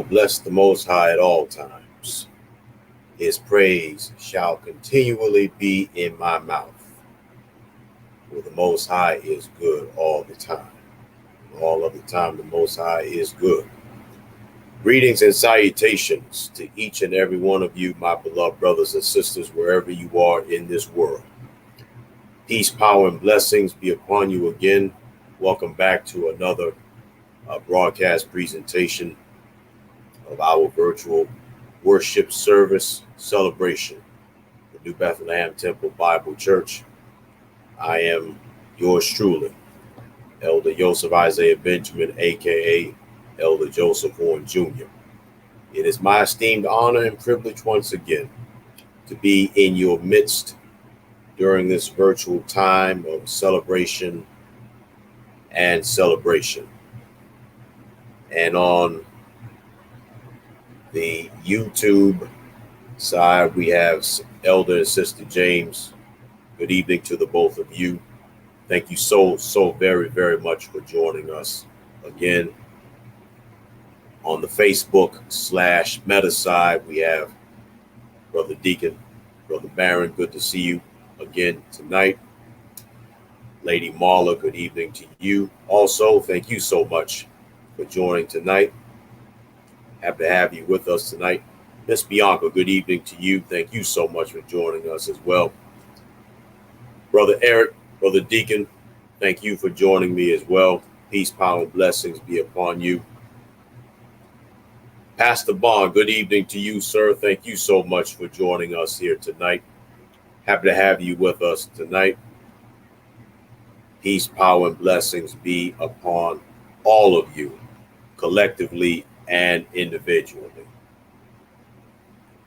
bless the Most High at all times. His praise shall continually be in my mouth. For the Most High is good all the time. All of the time, the Most High is good. Greetings and salutations to each and every one of you, my beloved brothers and sisters, wherever you are in this world. Peace, power, and blessings be upon you again. Welcome back to another broadcast presentation of our virtual worship service celebration, the New Bethlehem Temple Bible Church. I am yours truly, Elder Joseph Isaiah Benjamin, aka Elder Joseph Horn Jr. It is my esteemed honor and privilege once again to be in your midst during this virtual time of celebration and celebration. And on the YouTube side, we have Elder and Sister James. Good evening to the both of you. Thank you so very, very much for joining us again. On the Facebook/Meta side, we have Brother Deacon, Brother Barron. Good to see you again tonight. Lady Marla, good evening to you. Also, thank you so much for joining tonight. Happy to have you with us tonight. Miss Bianca, good evening to you. Thank you so much for joining us as well. Brother Eric, Brother Deacon, thank you for joining me as well. Peace, power, and blessings be upon you. Pastor Bond, good evening to you, sir. Thank you so much for joining us here tonight. Happy to have you with us tonight. Peace, power, and blessings be upon all of you, collectively and individually.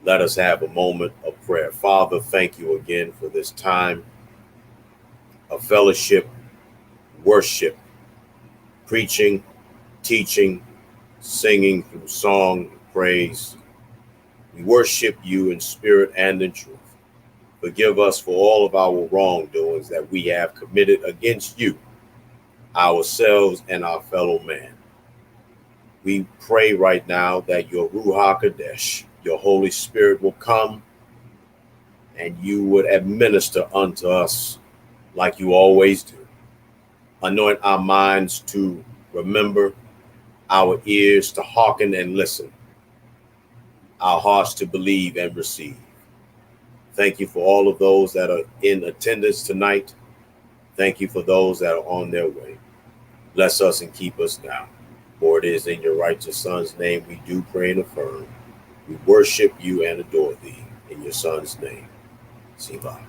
Let us have a moment of prayer. Father, thank you again for this time of fellowship, worship, preaching, teaching, singing through song, praise. We worship you in spirit and in truth. Forgive us for all of our wrongdoings that we have committed against you, ourselves, and our fellow man. We pray right now that your Ruach Kadesh, your Holy Spirit, will come and you would administer unto us like you always do. Anoint our minds to remember, our ears to hearken and listen, our hearts to believe and receive. Thank you for all of those that are in attendance tonight. Thank you for those that are on their way. Bless us and keep us now. For it is in your righteous Son's name we do pray and affirm. We worship you and adore thee in your Son's name. Selah.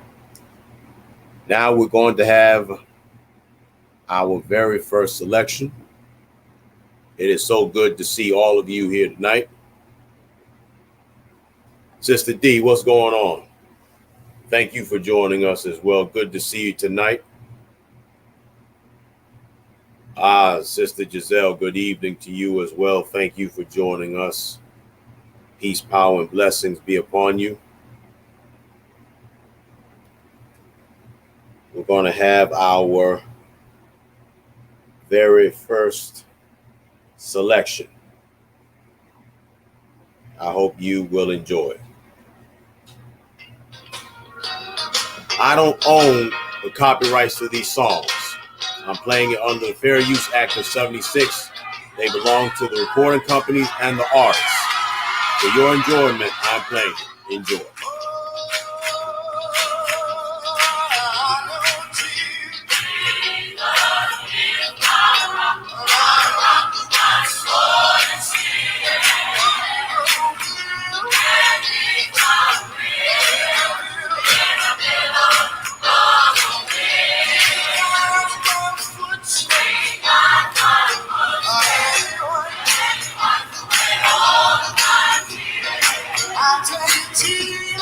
Now we're going to have our very first selection. It is so good to see all of you here tonight. Sister D, what's going on? Thank you for joining us as well. Good to see you tonight. Sister Giselle, good evening to you as well. Thank you for joining us. Peace, power, and blessings be upon you. We're going to have our very first selection. I hope you will enjoy it. I don't own the copyrights to these songs. I'm playing it under the Fair Use Act of 76. They belong to the recording companies and the artists. For your enjoyment, I'm playing it. Enjoy. I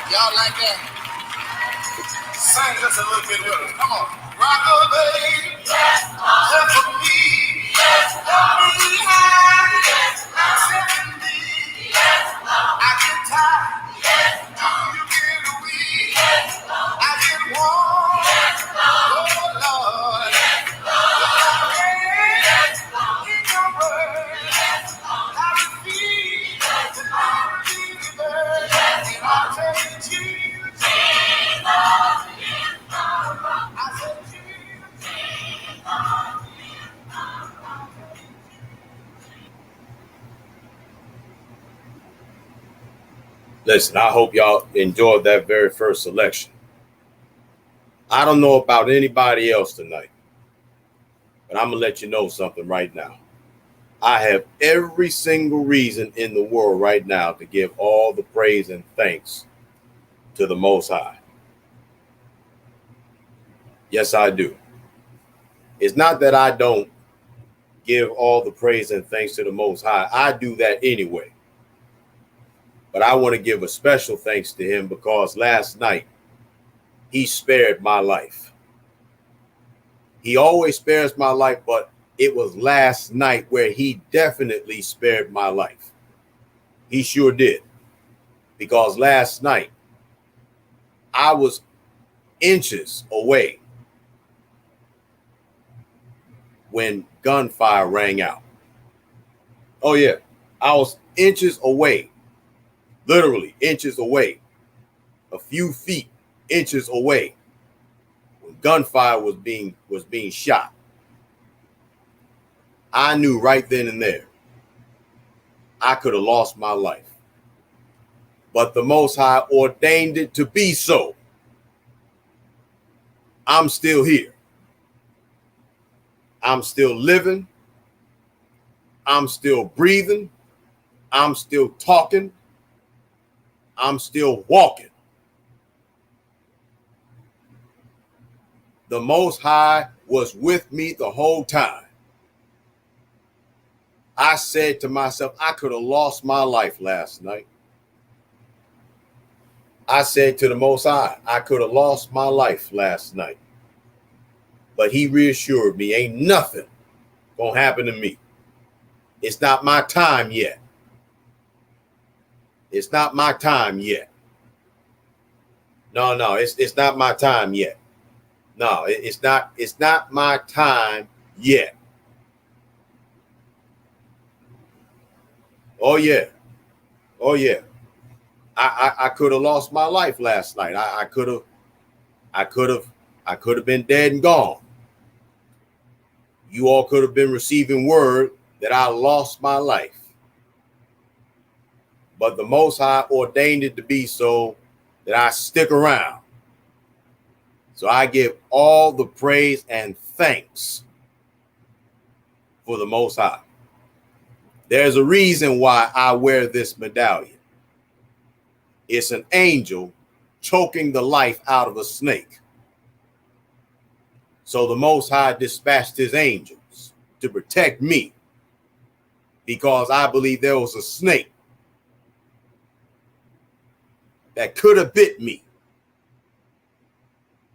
Y'all like that? Sing just a little bit with us. Come on. Rock a baby. Yes. Just for me. Yes. Me high. Yes. Set me. Yes. I get tired. Yes. You get weak. Yes. I get warm. Yes. Oh Lord. Yes. Yes. In your word. Yes. I receive. Yes. And I receive the word. Yes. And I'll tell you Jesus. Listen, I hope y'all enjoyed that very first selection. I don't know about anybody else tonight, but I'm going to let you know something right now. I have every single reason in the world right now to give all the praise and thanks to the Most High. Yes, I do. It's not that I don't give all the praise and thanks to the Most High. I do that anyway. But I want to give a special thanks to him because last night he spared my life. He always spares my life, but it was last night where he definitely spared my life. He sure did. Because last night I was inches away when gunfire rang out. Oh yeah, I was inches away. Literally inches away, a few feet, inches away, when gunfire was being shot. I knew right then and there I could have lost my life, but the Most High ordained it to be so. I'm still here. I'm still living. I'm still breathing. I'm still talking. I'm still walking. The Most High was with me the whole time. I said to myself, I could have lost my life last night. I said to the Most High, I could have lost my life last night. But he reassured me, ain't nothing gonna happen to me. It's not my time yet. It's not my time yet. No, it's not my time yet. No, it's not my time yet. Oh yeah. I could have lost my life last night. I could have been dead and gone. You all could have been receiving word that I lost my life, but the Most High ordained it to be so that I stick around. So I give all the praise and thanks for the Most High. There's a reason why I wear this medallion. It's an angel choking the life out of a snake. So the Most High dispatched his angels to protect me because I believe there was a snake that could have bit me.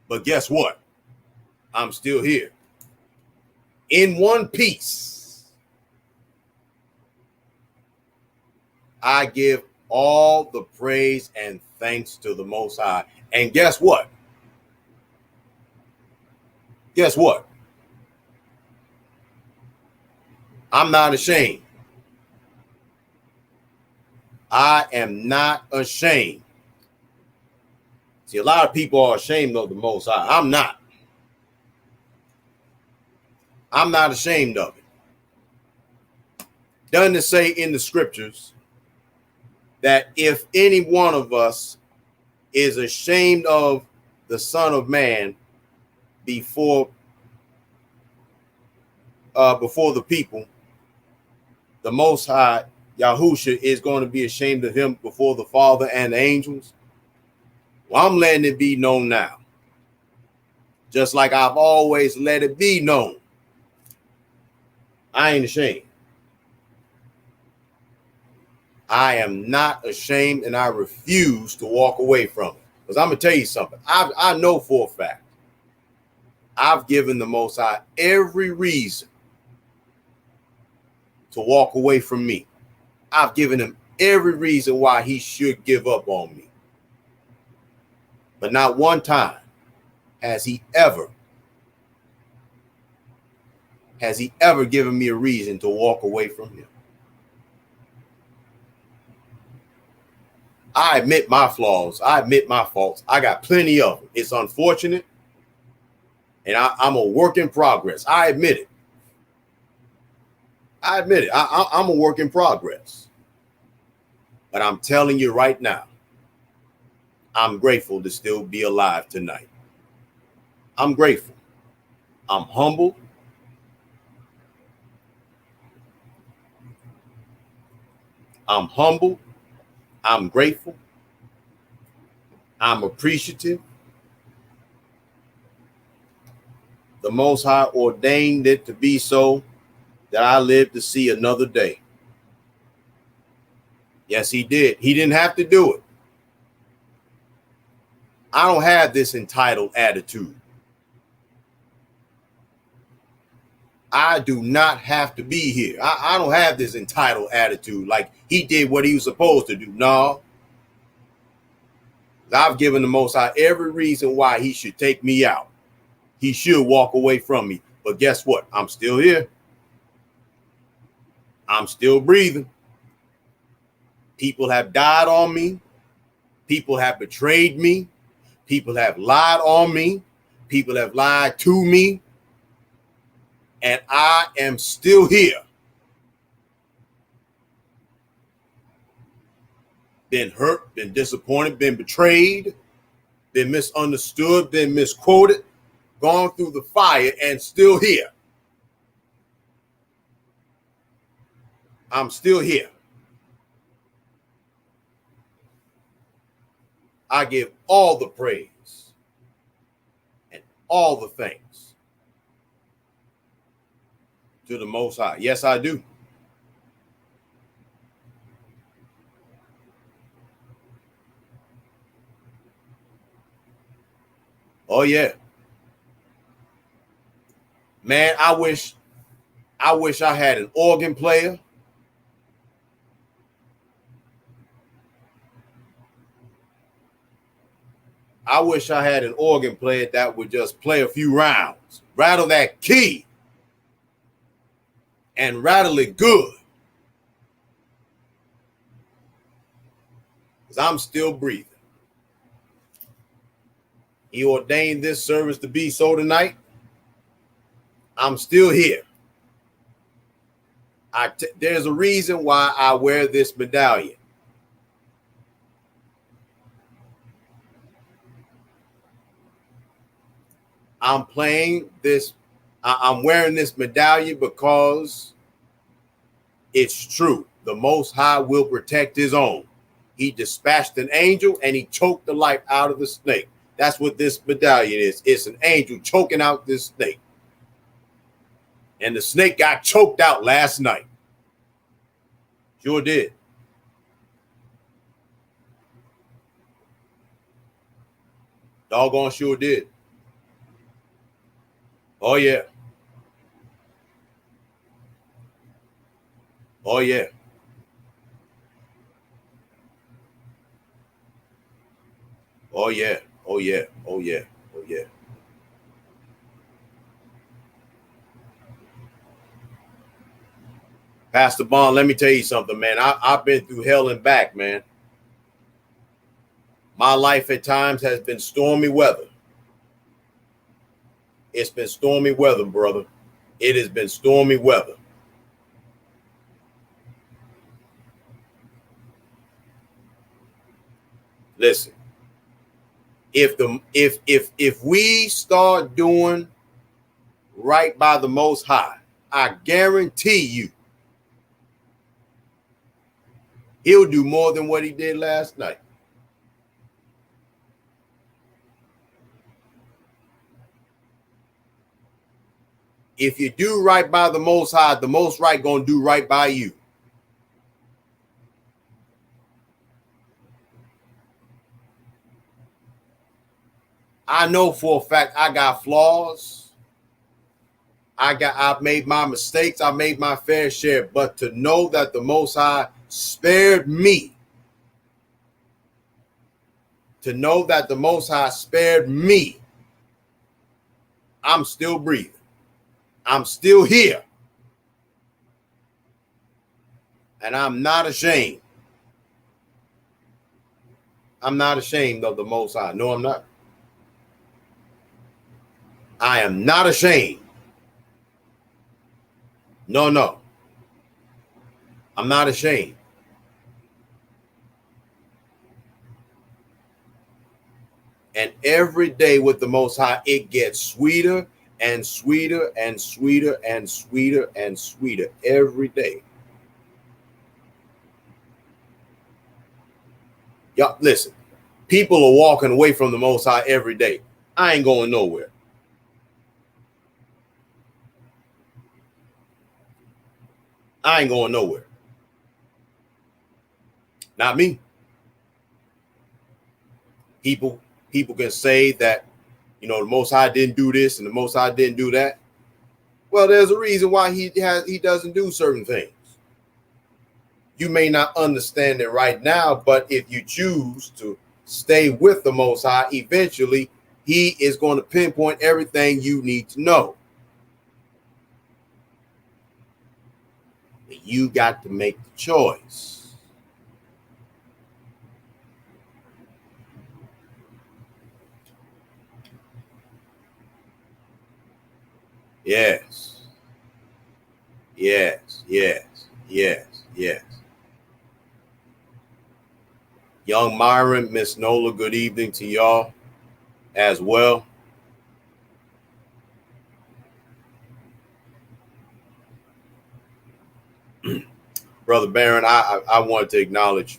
But guess what? I'm still here in one piece. I give all the praise and thanks to the Most High. And guess what? Guess what? I'm not ashamed. I am not ashamed. See, a lot of people are ashamed of the Most High. I'm not. I'm not ashamed of it. Doesn't it say in the scriptures that if any one of us is ashamed of the Son of Man before the people, the Most High, Yahusha, is going to be ashamed of him before the Father and the angels? Well, I'm letting it be known now, just like I've always let it be known. I ain't ashamed. I am not ashamed, and I refuse to walk away from it. Because I'm going to tell you something. I know for a fact I've given the Most High every reason to walk away from me. I've given him every reason why he should give up on me. But not one time has he ever given me a reason to walk away from him. I admit my flaws. I admit my faults. I got plenty of them. It's unfortunate, and I'm a work in progress. I admit it. I'm a work in progress. But I'm telling you right now, I'm grateful to still be alive tonight. I'm grateful. I'm humble. I'm humble. I'm grateful. I'm appreciative. The Most High ordained it to be so that I live to see another day. Yes, he did. He didn't have to do it. I don't have this entitled attitude. I do not have to be here. I don't have this entitled attitude like he did what he was supposed to do. No. I've given the Most High every reason why he should take me out. He should walk away from me. But guess what? I'm still here. I'm still breathing. People have died on me. People have betrayed me. People have lied on me. People have lied to me. And I am still here. Been hurt, been disappointed, been betrayed, been misunderstood, been misquoted, gone through the fire, and still here. I'm still here. I give all the praise and all the thanks to the Most High. Yes, I do. Oh, yeah. Man, I wish I had an organ player. I wish I had an organ player that would just play a few rounds, rattle that key, and rattle it good. Because I'm still breathing. He ordained this service to be so tonight. I'm still here. There's a reason why I wear this medallion. I'm playing this. I'm wearing this medallion because it's true. The Most High will protect his own. He dispatched an angel and he choked the life out of the snake. That's what this medallion is. It's an angel choking out this snake. And the snake got choked out last night. Sure did. Doggone sure did. Oh, yeah. Oh, yeah. Oh, yeah. Oh, yeah. Oh, yeah. Oh, yeah. Pastor Bond, let me tell you something, man. I've been through hell and back, man. My life at times has been stormy weather. It's been stormy weather, brother. It has been stormy weather. Listen, if we start doing right by the Most High, I guarantee you, he'll do more than what he did last night. If you do right by the Most High, the Most Right gonna do right by you. I know for a fact I got flaws. I've made my mistakes. I made my fair share. But to know that the Most High spared me, to know that the Most High spared me, I'm still breathing. I'm still here. And I'm not ashamed. I'm not ashamed of the Most High. No, I'm not. I am not ashamed. No. I'm not ashamed. And every day with the Most High, it gets sweeter and sweeter and sweeter and sweeter and sweeter every day. Y'all, listen, people are walking away from the Most High every day. I ain't going nowhere. I ain't going nowhere. Not me. People can say that, the Most High didn't do this and the Most High didn't do that. Well, there's a reason why he doesn't do certain things. You may not understand it right now, but if you choose to stay with the Most High, eventually he is going to pinpoint everything you need to know. You got to make the choice. Yes. Young Myron, Miss Nola, good evening to y'all as well. Brother Barron, I wanted to acknowledge,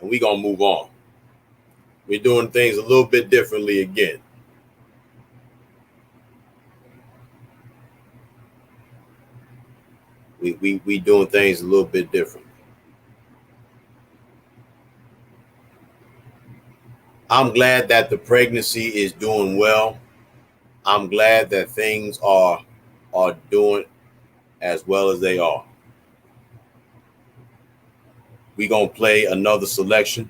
and we're going to move on. We're doing things a little bit differently again. We doing things a little bit different. I'm glad that the pregnancy is doing well. I'm glad that things are doing as well as they are. We're gonna play another selection.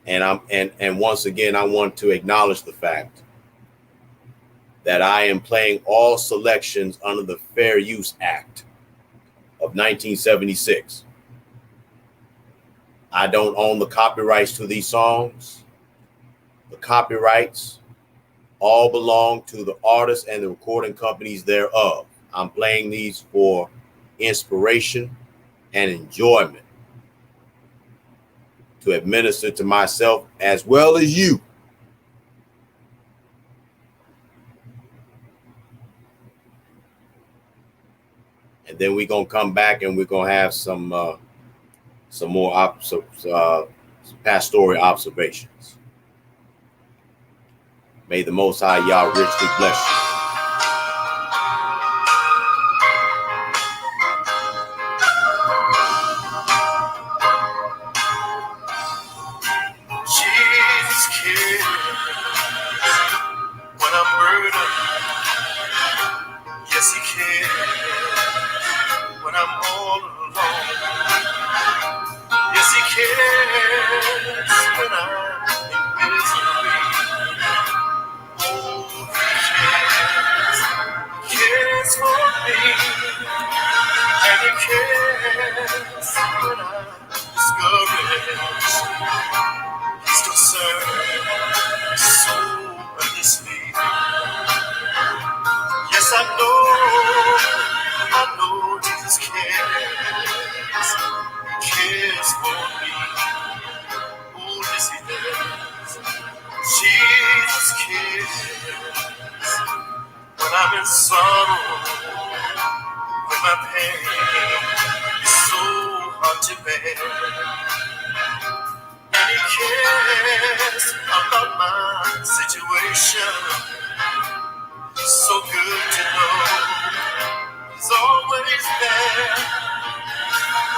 And once again, I want to acknowledge the fact that I am playing all selections under the Fair Use Act of 1976. I don't own the copyrights to these songs. The copyrights all belong to the artists and the recording companies thereof. I'm playing these for inspiration and enjoyment to administer to myself as well as you. And then we're gonna come back and we're gonna have some more pastoral observations. May the Most High Yah richly bless you. Jesus cares when I'm burdened. Yes, he cares when I'm all alone. Yes, he cares when I'm in misery. Oh, he cares for me, and he cares when I'm discouraged. He's concerned so earnestly. Yes, I know Jesus cares for me. Oh, yes, he does. Jesus cares when I'm in sorrow, when my pain is so hard to bear. And he cares about my situation. So good to know he's always there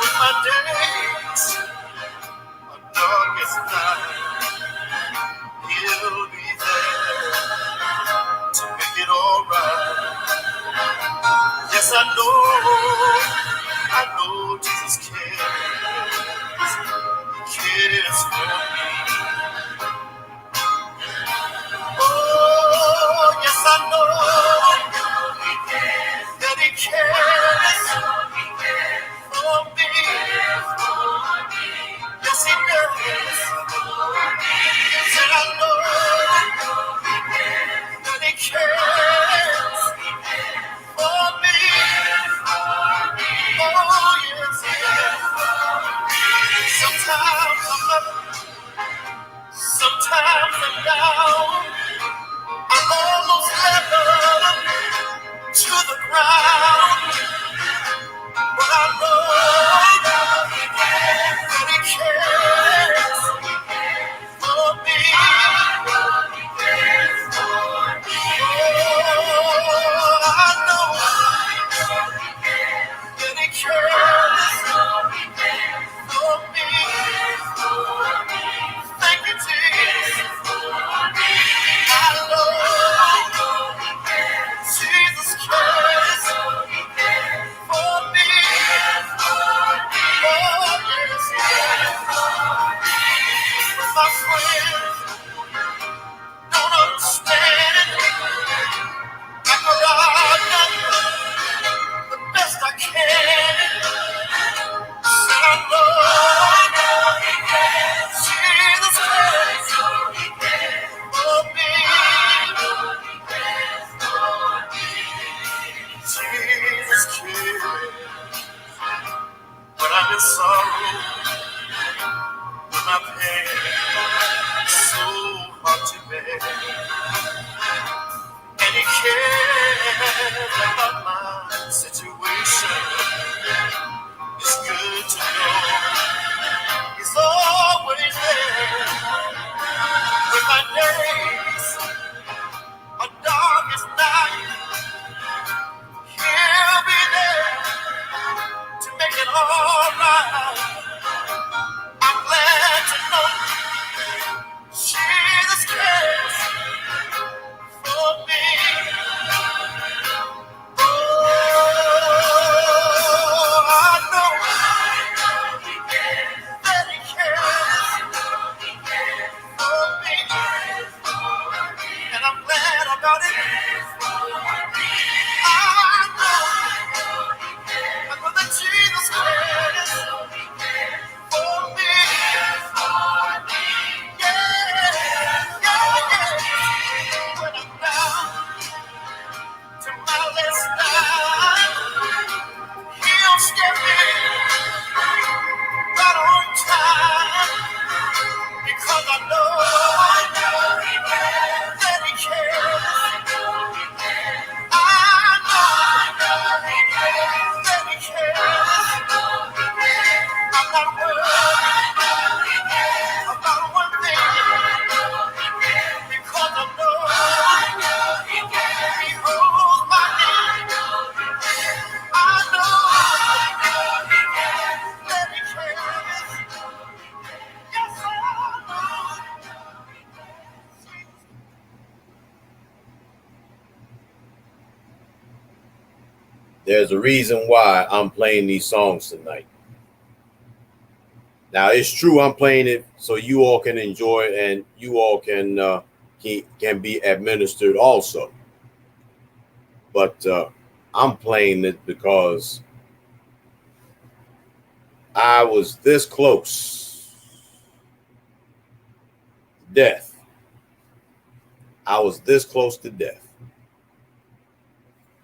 when my days are darkest night. He'll be there to make it all right. Yes, I know Jesus cares for me. Oh, yes, I know that he cares for me. Yes, he does. And I know that he cares for me. Oh, yes, he does. Sometimes I'm down. I'm almost level to the ground. But I know that he cares for me. Oh, I know that he cares for me. Thank you, Jesus. I know Jesus cares for me. Oh, yes, he does. My friends don't understand it. I could have done the best I can. And I know Jesus cares for me. Jesus cares when I'm in sorrow, when my pain is so hard to bear. And he cares about my situation. It's good to know he's always there when my days are darkest night. He'll be there to make it all right. I'm glad to know Jesus cares for me. Oh, I know that he cares for me. And I'm glad about it. I know that Jesus cares There's a reason why I'm playing these songs tonight. Now, it's true I'm playing it so you all can enjoy it and you all can be administered also. But I'm playing it because I was this close to death. I was this close to death.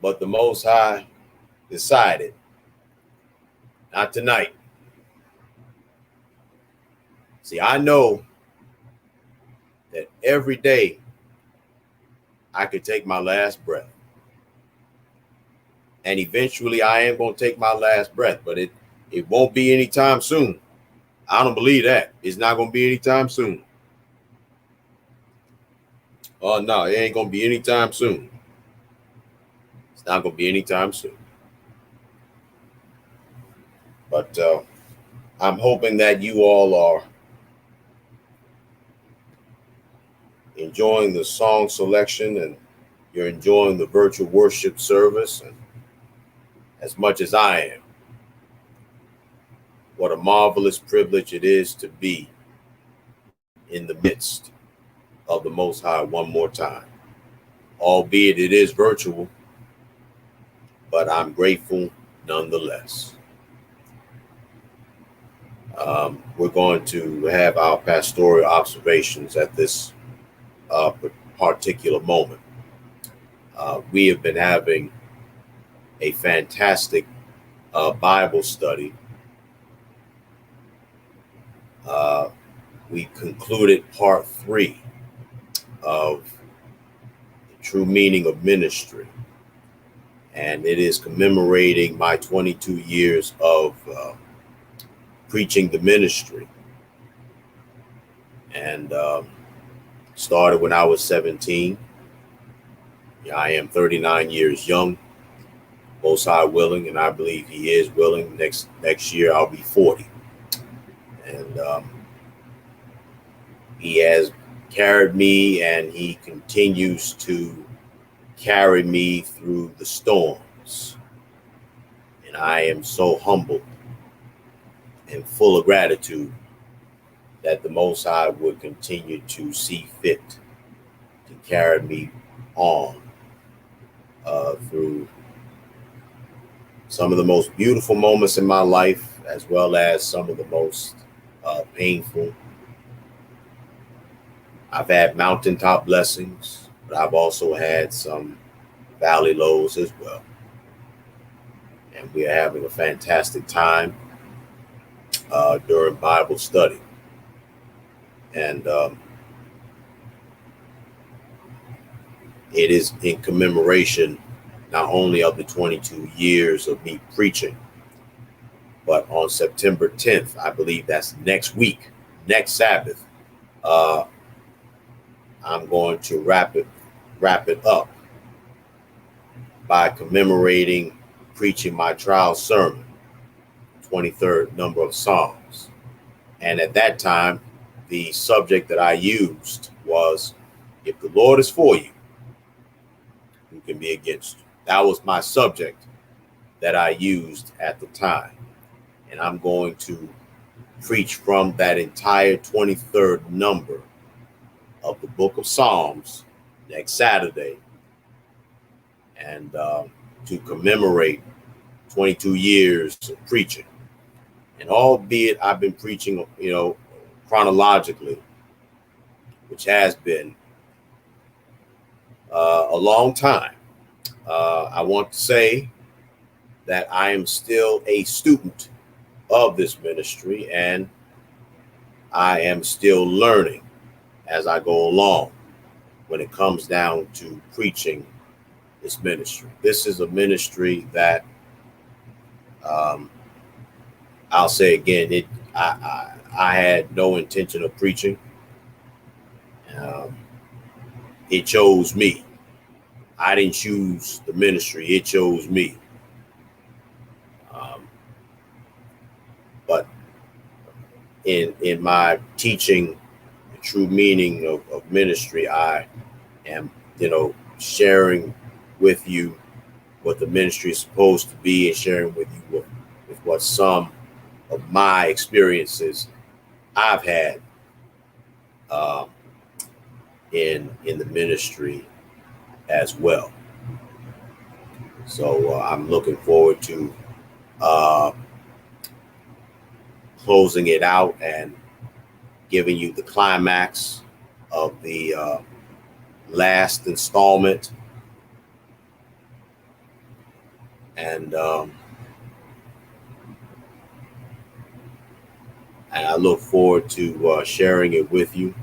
But the Most High decided, not tonight. See, I know that every day I could take my last breath. And eventually I am going to take my last breath, but it won't be anytime soon. I don't believe that. It's not going to be anytime soon. Oh, no, it ain't going to be anytime soon. It's not going to be anytime soon. But I'm hoping that you all are enjoying the song selection and you're enjoying the virtual worship service and as much as I am. What a marvelous privilege it is to be in the midst of the Most High one more time. Albeit it is virtual, but I'm grateful nonetheless. We're going to have our pastoral observations at this particular moment. We have been having a fantastic Bible study. We concluded part 3 of the true meaning of ministry, and it is commemorating my 22 years of preaching the ministry, and started when I was 17. I am 39 years young, Most High willing, and I believe He is willing. Next year I'll be 40, and He has carried me, and He continues to carry me through the storms. And I am so humbled and full of gratitude that the Most High would continue to see fit to carry me on through some of the most beautiful moments in my life, as well as some of the most painful. I've had mountaintop blessings, but I've also had some valley lows as well. And we are having a fantastic time during Bible study. And it is in commemoration not only of the 22 years of me preaching, but on September 10th, I believe that's next week, next Sabbath, I'm going to wrap it up by commemorating preaching my trial sermon, 23rd number of Psalms. And at that time, the subject that I used was, if the Lord is for you, who can be against you? That was my subject that I used at the time. And I'm going to preach from that entire 23rd number of the book of Psalms next Saturday, and to commemorate 22 years of preaching. And albeit I've been preaching, chronologically, which has been a long time, I want to say that I am still a student of this ministry, and I am still learning as I go along when it comes down to preaching this ministry. This is a ministry that I'll say again, I had no intention of preaching. It chose me. I didn't choose the ministry. It chose me. But in my teaching the true meaning of ministry, I am, sharing with you what the ministry is supposed to be and sharing with you with what some of my experiences I've had uh, in the ministry as well. So I'm looking forward to uh, closing it out and giving you the climax of the last installment. And I look forward to sharing it with you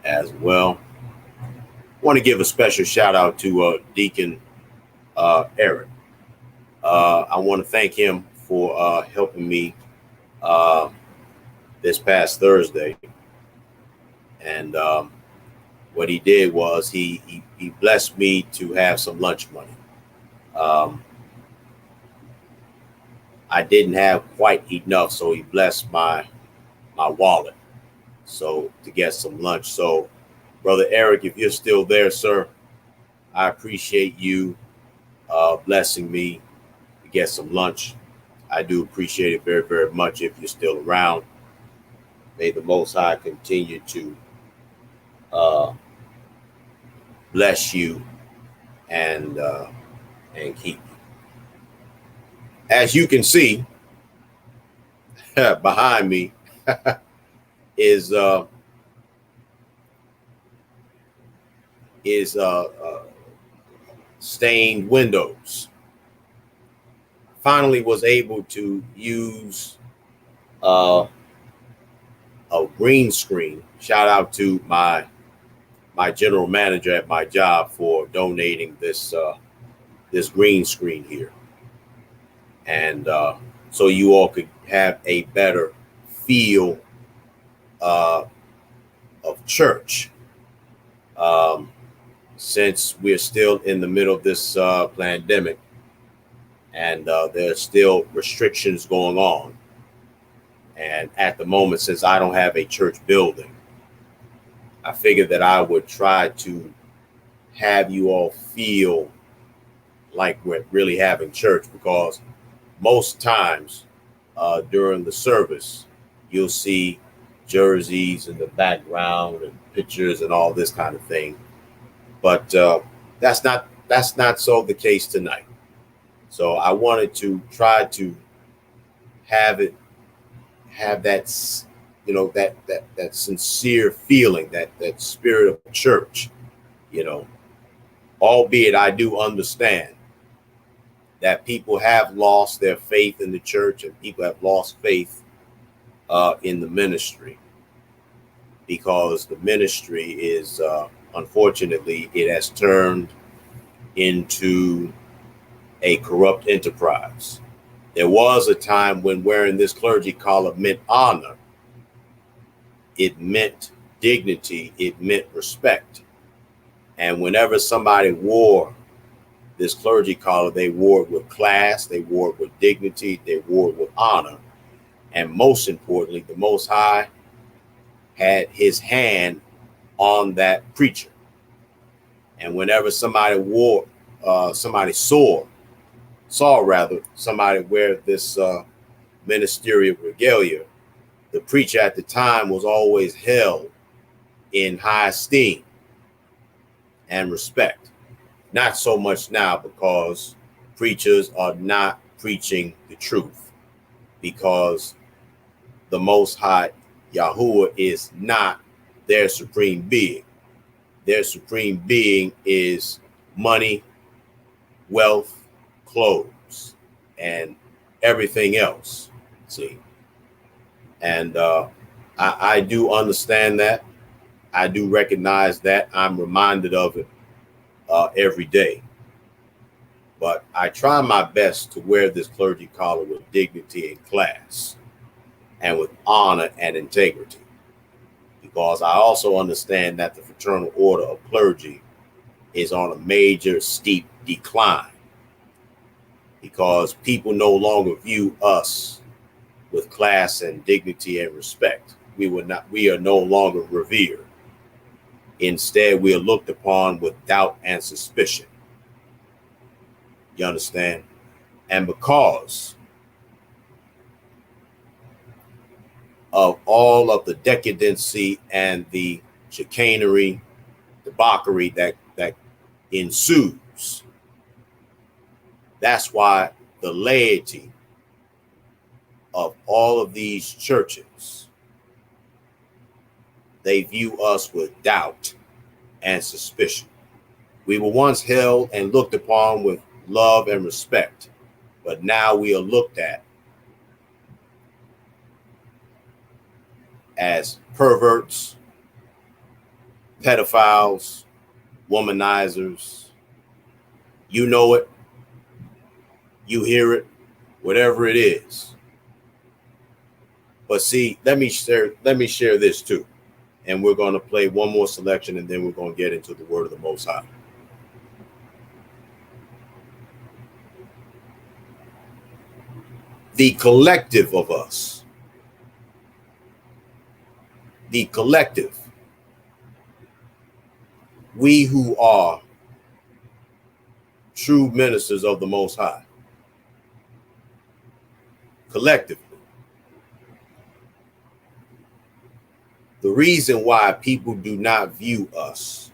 as well. I want to give a special shout out to Deacon Eric. I want to thank him for helping me uh, this past Thursday. And what he did was he blessed me to have some lunch money. Um, I didn't have quite enough, so he blessed my wallet so to get some lunch. So, Brother Eric, if you're still there, sir, I appreciate you blessing me to get some lunch. I do appreciate it very, very much if you're still around. May the Most High continue to uh, bless you and keep you. As you can see behind me is stained windows. Finally was able to use a green screen. Shout out to my general manager at my job for donating this green screen here, and so you all could have a better feel of church. Since we're still in the middle of this pandemic and there's still restrictions going on. And at the moment, since I don't have a church building, I figured that I would try to have you all feel like we're really having church, because most times during the service, you'll see jerseys in the background and pictures and all this kind of thing. But that's not so the case tonight. So I wanted to try to have that, that sincere feeling, that spirit of church, albeit I do understand that people have lost their faith in the church and people have lost faith in the ministry, because the ministry is, unfortunately, it has turned into a corrupt enterprise. There was a time when wearing this clergy collar meant honor. It meant dignity. It meant respect. And whenever somebody wore this clergy collar, they wore it with class, they wore it with dignity, they wore it with honor. And most importantly, the Most High had his hand on that preacher. And whenever somebody saw somebody wear this ministerial regalia, the preacher at the time was always held in high esteem and respect. Not so much now, because preachers are not preaching the truth, because the Most High Yahuwah is not their supreme being. Their supreme being is money, wealth, clothes, and everything else. See, and I do understand that. I do recognize that. I'm reminded of it every day. But I try my best to wear this clergy collar with dignity and class, and with honor and integrity, because I also understand that the Fraternal Order of Clergy is on a major steep decline, because people no longer view us with class and dignity and respect. We are no longer revered. Instead, we are looked upon with doubt and suspicion. You understand? And because of all of the decadency and the chicanery, debauchery that ensues, that's why the laity of all of these churches, they view us with doubt and suspicion. We were once held and looked upon with love and respect, but now we are looked at as perverts, pedophiles, womanizers. You know it, you hear it, whatever it is. But see, let me share this too. And we're going to play one more selection, and then we're going to get into the word of the Most High. The collective of us, the collective, we who are true ministers of the Most High, collectively, the reason why people do not view us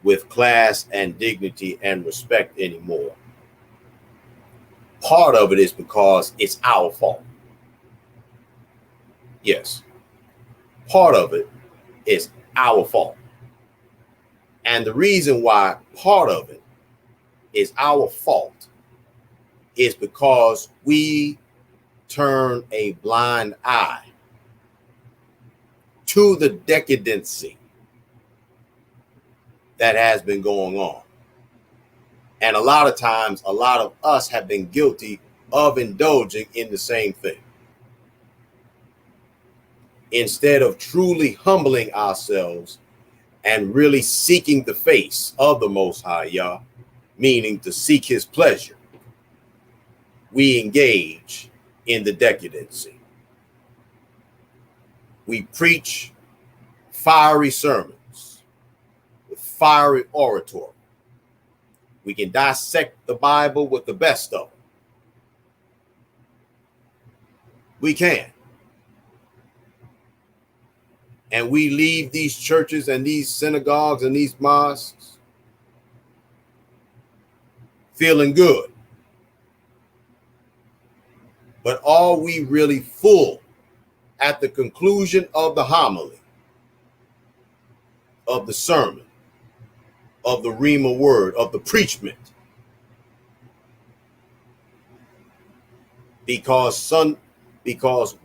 with class and dignity and respect anymore, part of it is because it's our fault. Yes, part of it is our fault. And the reason why part of it is our fault is because we turn a blind eye to the decadency that has been going on. And a lot of times, a lot of us have been guilty of indulging in the same thing. Instead of truly humbling ourselves and really seeking the face of the Most High, Yah, meaning to seek his pleasure, we engage in the decadency. We preach fiery sermons with fiery oratory. We can dissect the Bible with the best of them. We can. And we leave these churches and these synagogues and these mosques feeling good. But are we really full at the conclusion of the homily, of the sermon, of the Rhema word, of the preachment? Because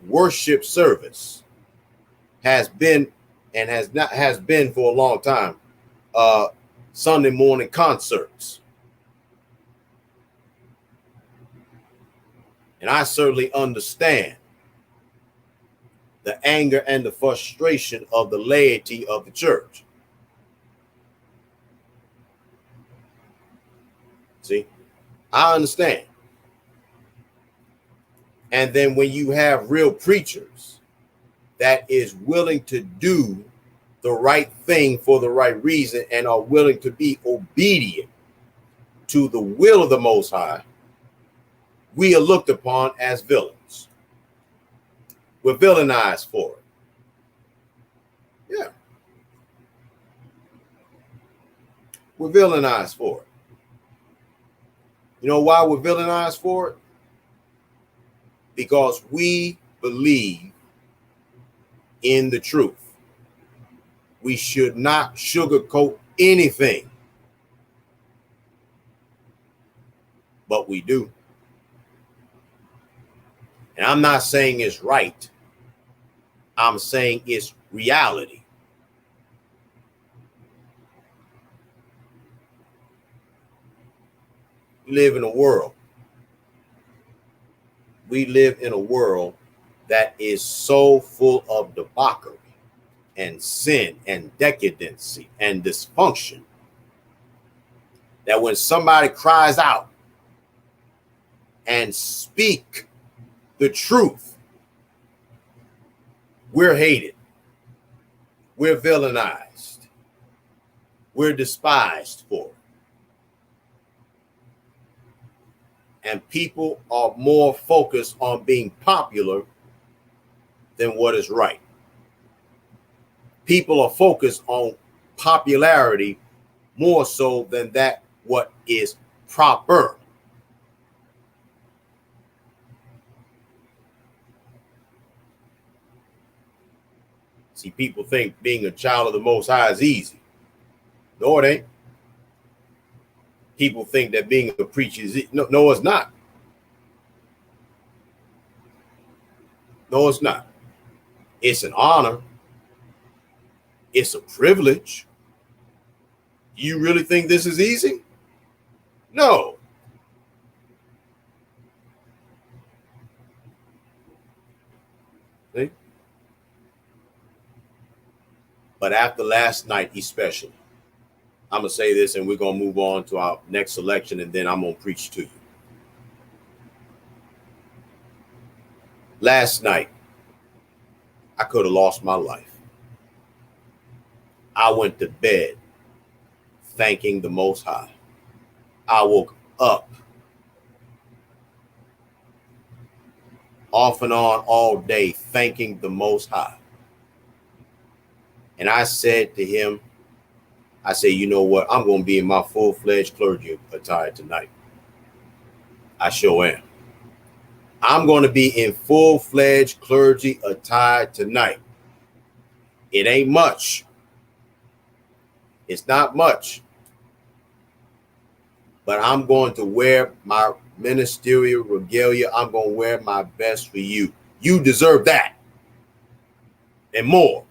worship service has been and has been for a long time Sunday morning concerts. And I certainly understand the anger and the frustration of the laity of the church. See, I understand. And then when you have real preachers that is willing to do the right thing for the right reason and are willing to be obedient to the will of the Most High, we are looked upon as villains. We're villainized for it. Yeah. We're villainized for it. You know why we're villainized for it? Because we believe in the truth. We should not sugarcoat anything. But we do. And I'm not saying it's right. I'm saying it's reality. We live in a world. We live in a world that is so full of debauchery and sin and decadency and dysfunction that when somebody cries out and speak the truth, we're hated, we're villainized, we're despised for it. And people are more focused on being popular than what is right. People are focused on popularity more so than that what is proper. See, people think being a child of the Most High is easy. No, it ain't. People think that being a preacher is easy. No, it's not. No, it's not. It's an honor. It's a privilege. Do you really think this is easy? No. See? But after last night, especially, I'm going to say this and we're going to move on to our next selection and then I'm going to preach to you. Last night, I could have lost my life. I went to bed thanking the Most High. I woke up off and on all day thanking the Most High. And I said to him, I say, you know what? I'm going to be in my full-fledged clergy attire tonight. I sure am. I'm going to be in full-fledged clergy attire tonight. It ain't much. It's not much. But I'm going to wear my ministerial regalia. I'm going to wear my best for you. You deserve that. And more.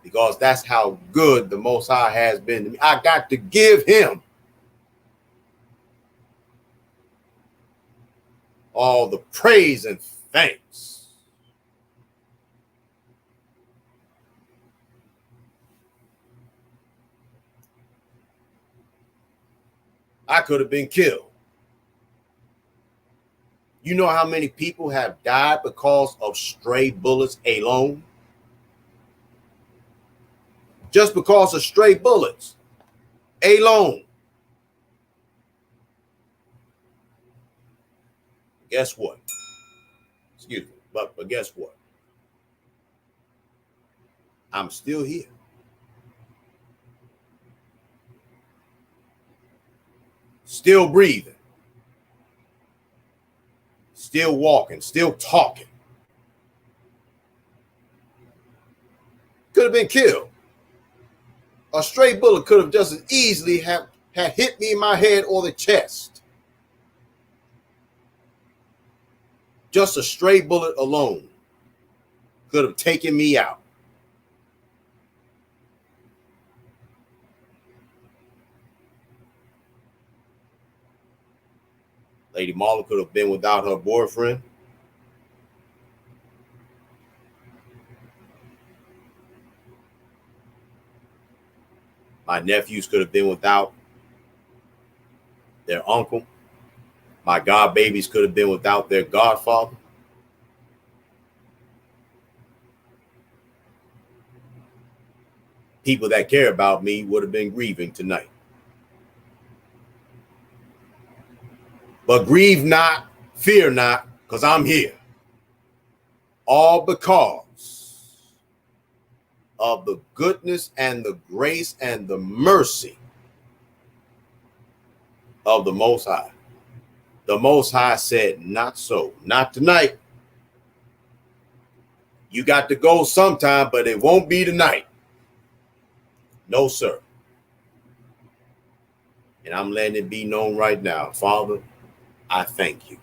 Because that's how good the Most High has been to me. I got to give him all the praise and thanks. I could have been killed. You know how many people have died because of stray bullets alone? Just because of stray bullets alone. Guess what? Excuse me, but guess what? I'm still here. Still breathing. Still walking. Still talking. Could have been killed. A stray bullet could have just as easily had hit me in my head or the chest. Just a stray bullet alone could have taken me out. Lady Marla could have been without her boyfriend. My nephews could have been without their uncle. My god babies could have been without their godfather. People that care about me would have been grieving tonight. But grieve not, fear not, because I'm here. All because of the goodness and the grace and the mercy of the Most High. The Most High said, not so, not tonight. You got to go sometime, but it won't be tonight. No, sir. And I'm letting it be known right now. Father, I thank you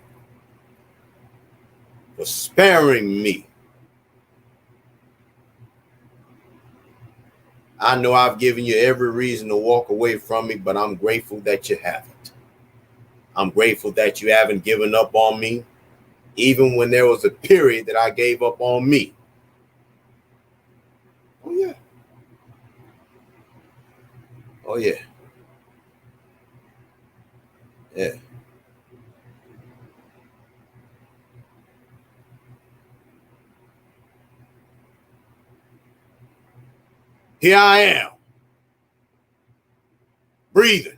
for sparing me. I know I've given you every reason to walk away from me, but I'm grateful that you haven't. I'm grateful that you haven't given up on me, even when there was a period that I gave up on me. Oh, yeah. Oh, yeah. Yeah. Here I am. breathing,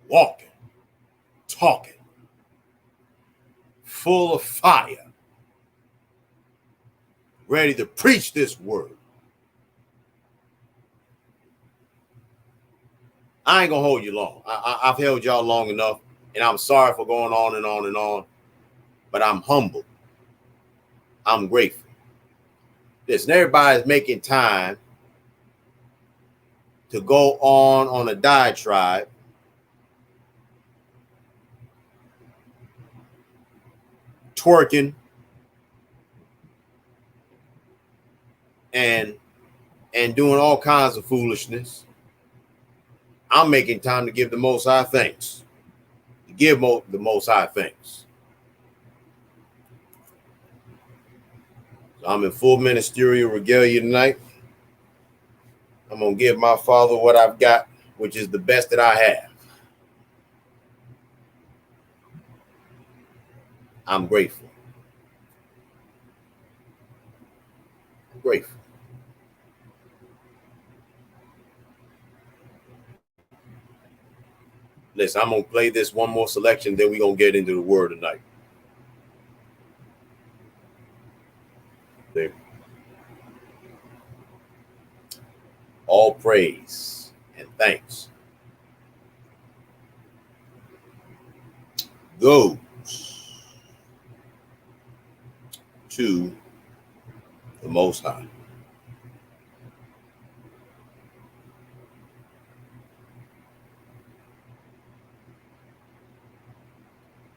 walking, talking, full of fire, ready to preach this word. I ain't gonna hold you long. I've held y'all long enough, and I'm sorry for going on and on and on, but I'm humble. I'm grateful. Listen, everybody's making time to go on a diatribe twerking and doing all kinds of foolishness. I'm making time to give the Most High thanks. To give the Most High thanks. So I'm in full ministerial regalia tonight. I'm going to give my Father what I've got, which is the best that I have. I'm grateful. I'm grateful. Listen, I'm going to play this one more selection, then we're going to get into the word tonight. All praise and thanks goes to the Most High.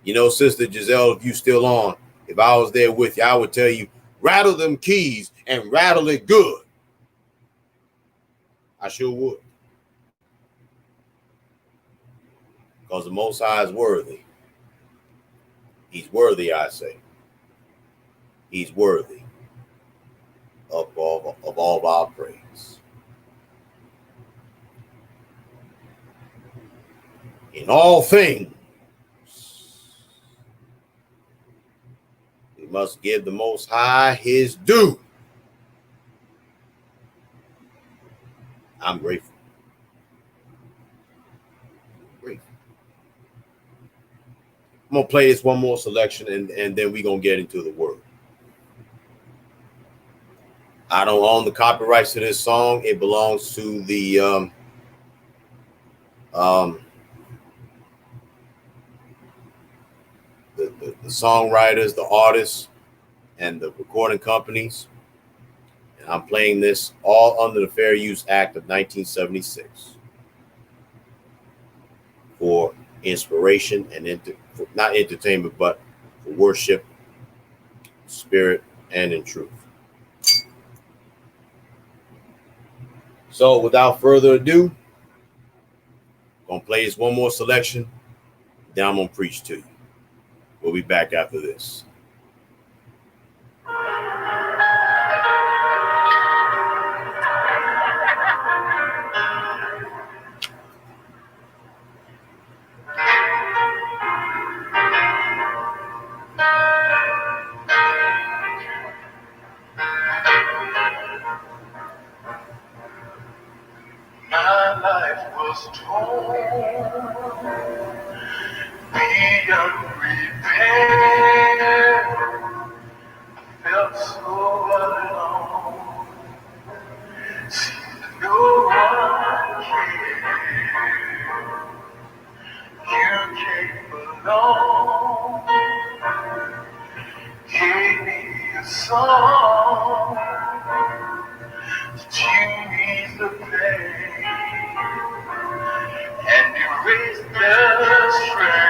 You know, Sister Giselle, if you still on, if I was there with you, I would tell you, rattle them keys and rattle it good. I sure would. Because the Most High is worthy. He's worthy, I say. He's worthy of all of our praise. In all things, we must give the Most High his due. I'm grateful. I'm going to play this one more selection and then we're going to get into the word. I don't own the copyrights to this song. It belongs to the songwriters, the artists, and the recording companies. And I'm playing this all under the Fair Use Act of 1976 for inspiration and not entertainment, but for worship, spirit, and in truth. So without further ado, I'm going to play this one more selection, then I'm going to preach to you. We'll be back after this. My life was torn beyond repair. I felt so alone. Seemed no one cared. You came along, gave me a song to ease the pain and erase the strain.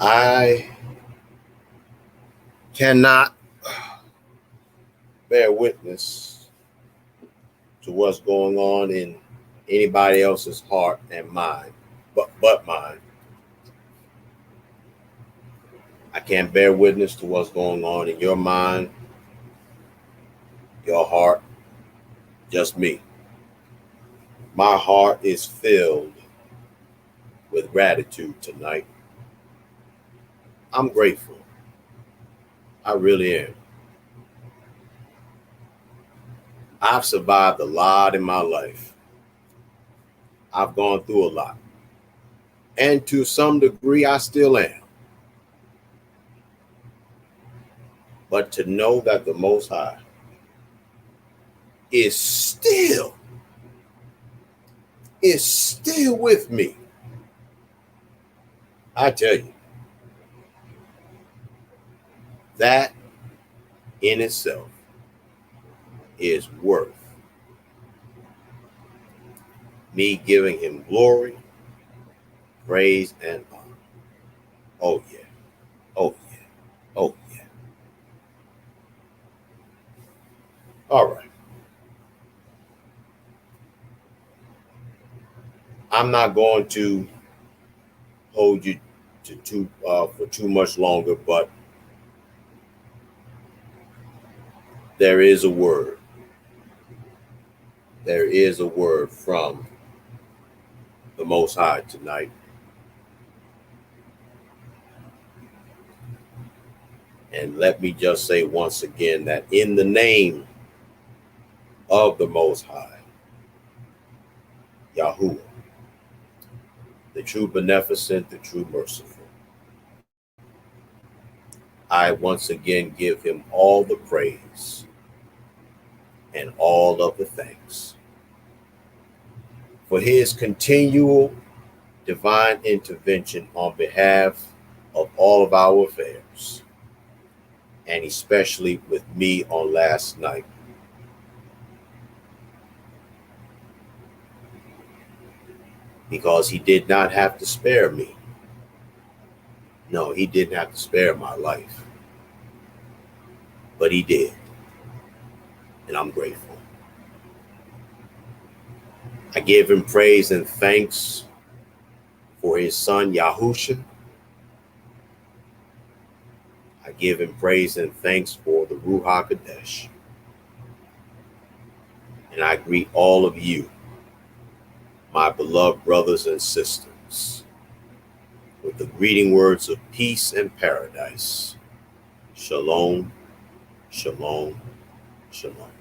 I cannot bear witness to what's going on in anybody else's heart and mind, but mine. I can't bear witness to what's going on in your mind, your heart, just me. My heart is filled with gratitude tonight. I'm grateful. I really am. I've survived a lot in my life. I've gone through a lot. And to some degree, I still am. But to know that the Most High is still with me, I tell you, that in itself is worth me giving him glory, praise, and honor. Oh yeah. Oh yeah. Oh yeah. All right. I'm not going to hold you for too much longer, but there is a word. There is a word from the Most High tonight. And let me just say once again that in the name of the Most High, Yahuwah, the true beneficent, the true merciful, I once again give him all the praise and all of the thanks for his continual divine intervention on behalf of all of our affairs, and especially with me on last night. Because he did not have to spare me. No, he didn't have to spare my life. But he did. And I'm grateful. I give him praise and thanks for his son, Yahusha. I give him praise and thanks for the Ruach Kadesh. And I greet all of you, my beloved brothers and sisters, with the greeting words of peace and paradise. Shalom, shalom, shalom.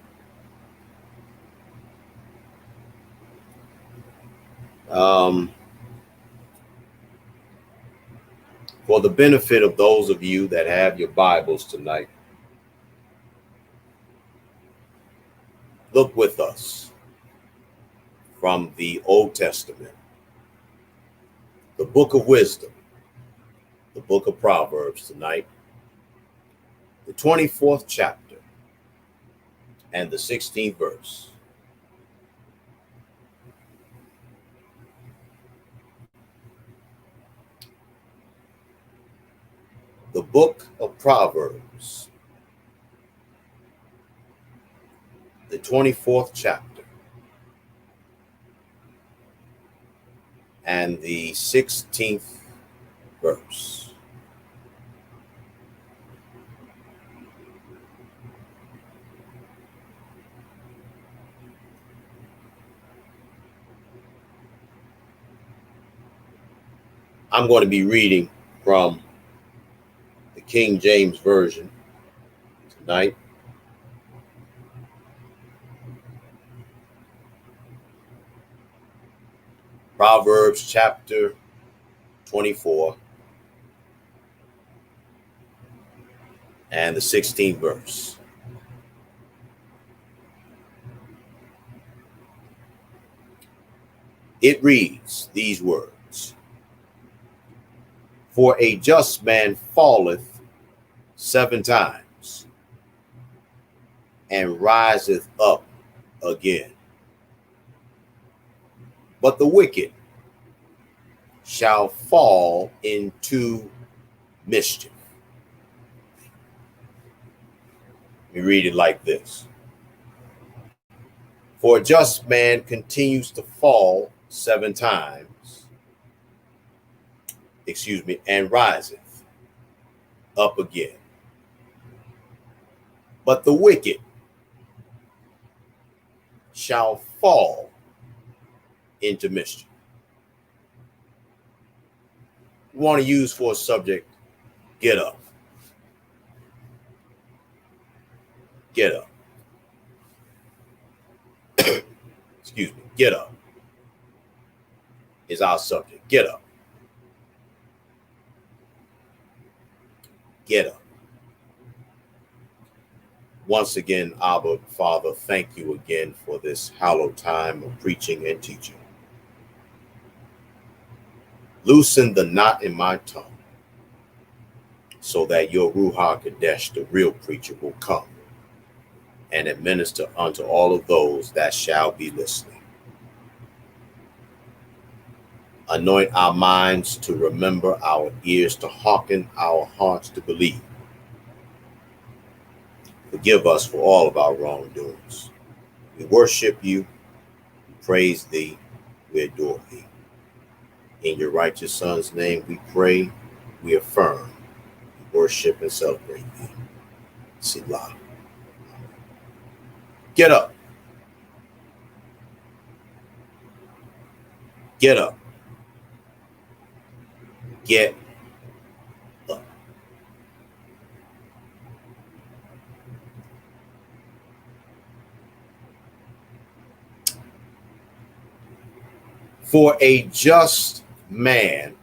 For the benefit of those of you that have your Bibles tonight, look with us from the Old Testament, the book of wisdom, the book of Proverbs tonight, the 24th chapter and the 16th verse. The book of Proverbs, the 24th chapter and the 16th verse. I'm going to be reading from the King James Version tonight. Proverbs chapter 24 and the 16th verse. It reads these words: For a just man falleth 7 times and riseth up again, but the wicked shall fall into mischief. We read it like this. For a just man continues to fall 7 times, and riseth up again. But the wicked shall fall into mischief. We want to use for a subject, get up. Get up. Get up is our subject. Get up. Get up. Once again, Abba, Father, thank you again for this hallowed time of preaching and teaching. Loosen the knot in my tongue so that your Ruach Kadesh, the real preacher, will come and administer unto all of those that shall be listening. Anoint our minds to remember, our ears to hearken, our hearts to believe. Forgive us for all of our wrongdoings. We worship you, we praise thee, we adore thee. In your righteous Son's name we pray, we affirm, we worship and celebrate thee. Selah. Get up. Get up. Get up. For a just man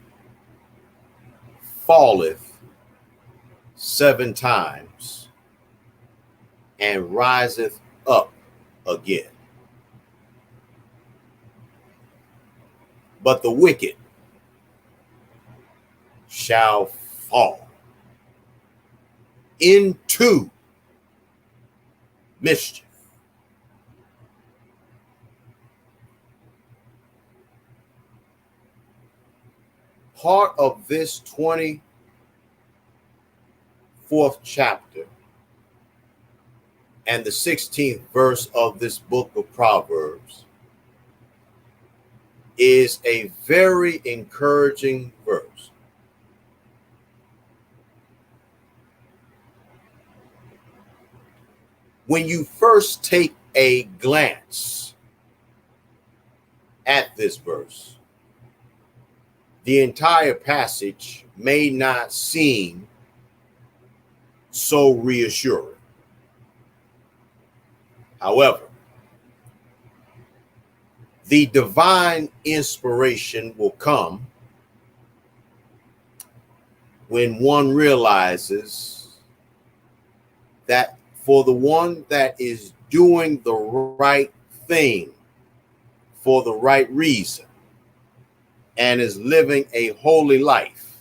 falleth 7 times and riseth up again. But the wicked shall fall into mischief. Part of this 24th chapter and the 16th verse of this book of Proverbs is a very encouraging verse. When you first take a glance at this verse, the entire passage may not seem so reassuring. However, the divine inspiration will come when one realizes that for the one that is doing the right thing for the right reason and is living a holy life,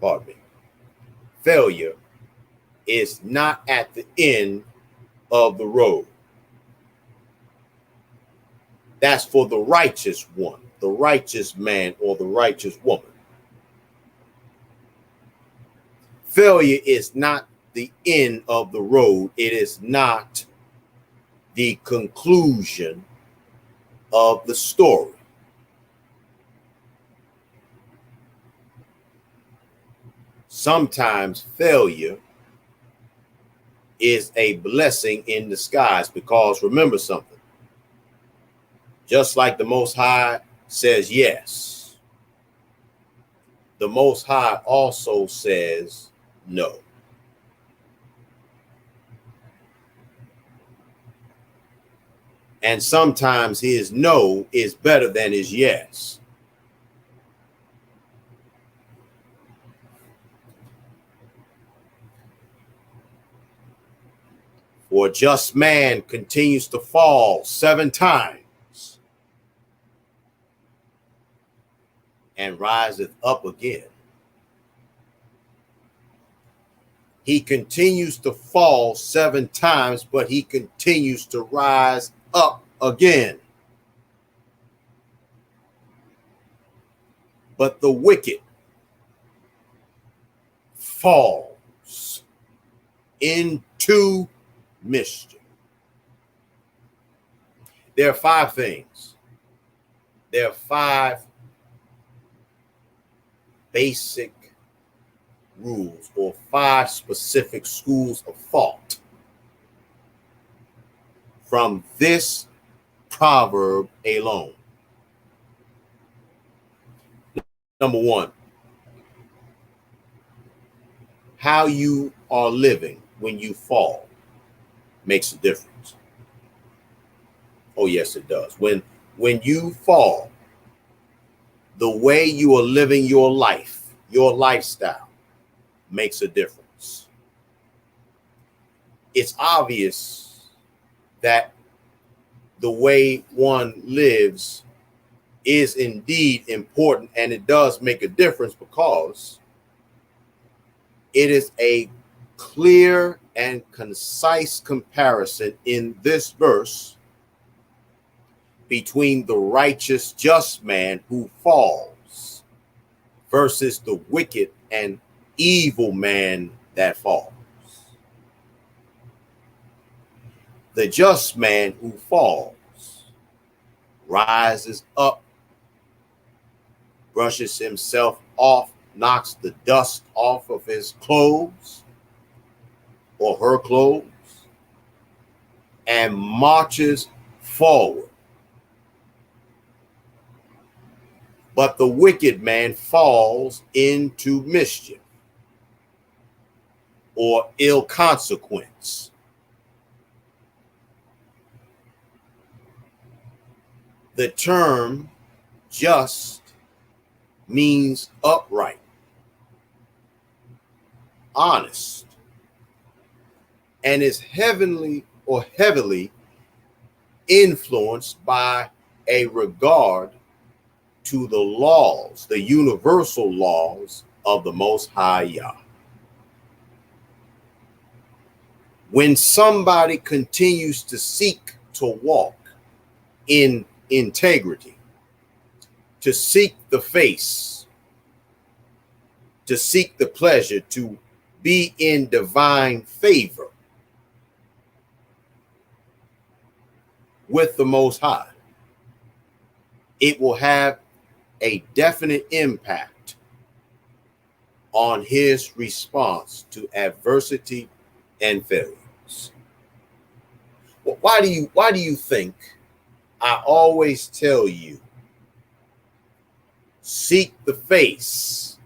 pardon me, failure is not at the end of the road. That's for the righteous one, the righteous man, or the righteous woman. Failure is not the end of the road. It is not the conclusion of the story. Sometimes failure is a blessing in disguise, because remember something, just like the Most High says yes, the Most High also says no. And sometimes his no is better than his yes. For a just man continues to fall 7 times and riseth up again. He continues to fall 7 times, but he continues to rise up again. But the wicked falls into mischief. There are 5 things. There are 5 basic rules or 5 specific schools of thought from this proverb alone. Number 1, how you are living when you fall makes a difference. Oh, yes, it does. When you fall, the way you are living your life, your lifestyle, makes a difference. It's obvious that the way one lives is indeed important, and it does make a difference because it is a clear and concise comparison in this verse between the righteous, just man who falls versus the wicked and evil man that falls. The just man who falls rises up, brushes himself off, knocks the dust off of his clothes or her clothes, and marches forward. But the wicked man falls into mischief or ill consequence. The term just means upright, honest, and is heavily influenced by a regard to the laws, the universal laws of the Most High Yah. When somebody continues to seek to walk in integrity, to seek the face, to seek the pleasure, to be in divine favor with the Most High, it will have a definite impact on his response to adversity and failures. Well, why do you think I always tell you seek the face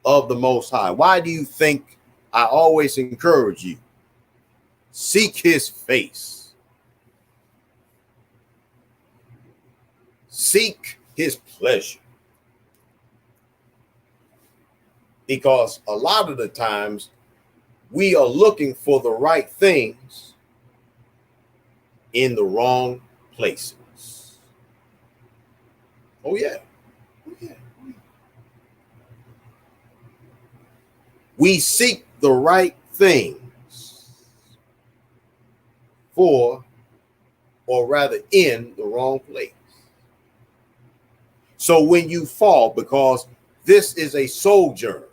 of the Most High? Why do you think I always encourage you seek his face? Seek his pleasure. Because a lot of the times we are looking for the right things in the wrong places. Oh yeah. We seek the right things for, or rather in the wrong place. So when you fall, because this is a sojourn,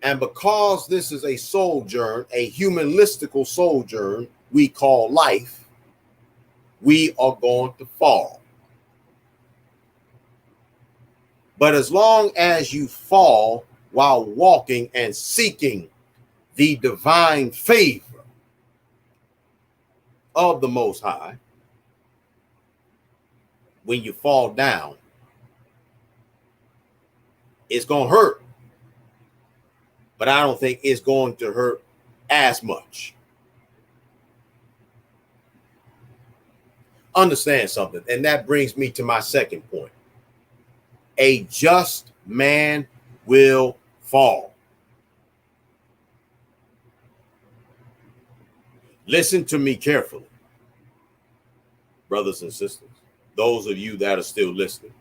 and because this is a sojourn, a humanistical sojourn we call life, we are going to fall. But as long as you fall while walking and seeking the divine favor of the Most High, when you fall down, it's going to hurt. But I don't think it's going to hurt as much. Understand something, and that brings me to my second point. A just man will fall. Listen to me carefully, brothers and sisters, those of you that are still listening.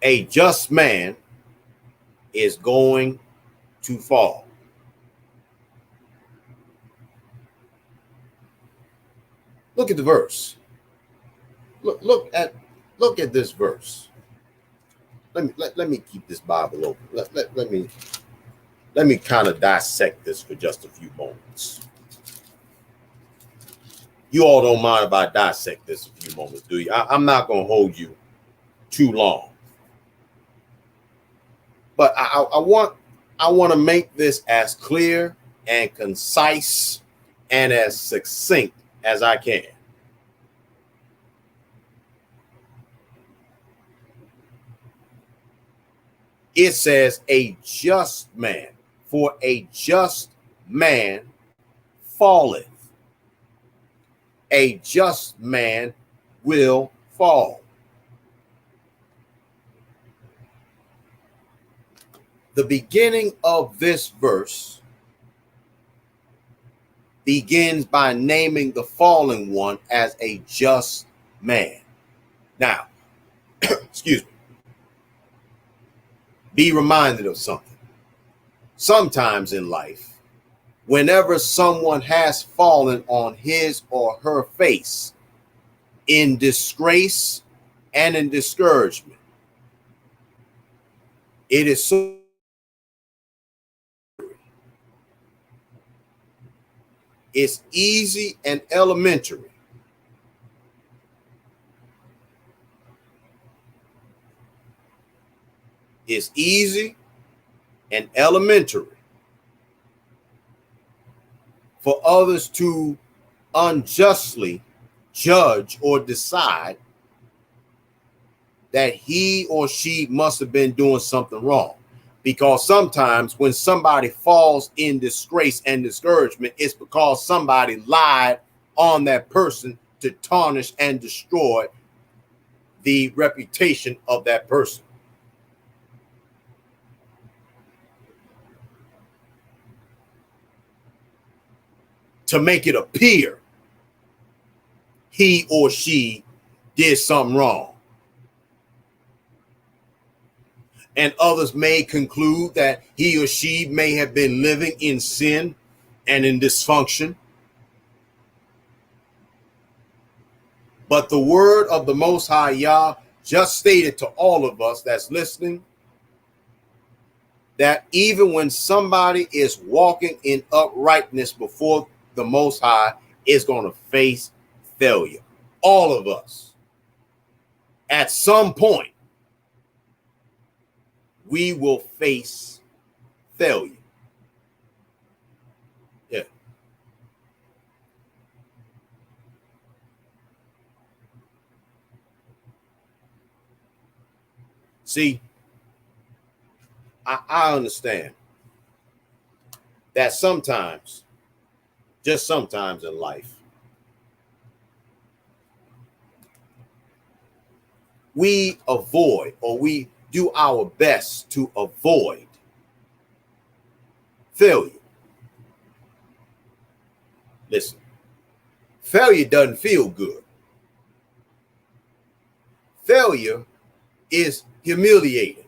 A just man is going to fall. Look at the verse. Look at this verse. Let me keep this Bible open. Let me kind of dissect this for just a few moments. You all don't mind if I dissect this a few moments, do you? I'm not going to hold you too long. But I want to make this as clear and concise and as succinct as I can. It says a just man, for a just man falleth. A just man will fall. The beginning of this verse begins by naming the fallen one as a just man. Now, excuse me, be reminded of something. Sometimes in life, whenever someone has fallen on his or her face in disgrace and in discouragement, it is so it's easy and elementary it's easy and elementary for others to unjustly judge or decide that he or she must have been doing something wrong. Because sometimes when somebody falls in disgrace and discouragement, it's because somebody lied on that person to tarnish and destroy the reputation of that person. To make it appear he or she did something wrong. And others may conclude that he or she may have been living in sin and in dysfunction. But the word of the Most High Yah just stated to all of us that's listening that even when somebody is walking in uprightness before the Most High, is going to face failure. All of us. At some point, we will face failure. Yeah. See, I understand that sometimes, just sometimes in life, we avoid or we do our best to avoid failure. Listen, failure doesn't feel good. Failure is humiliating.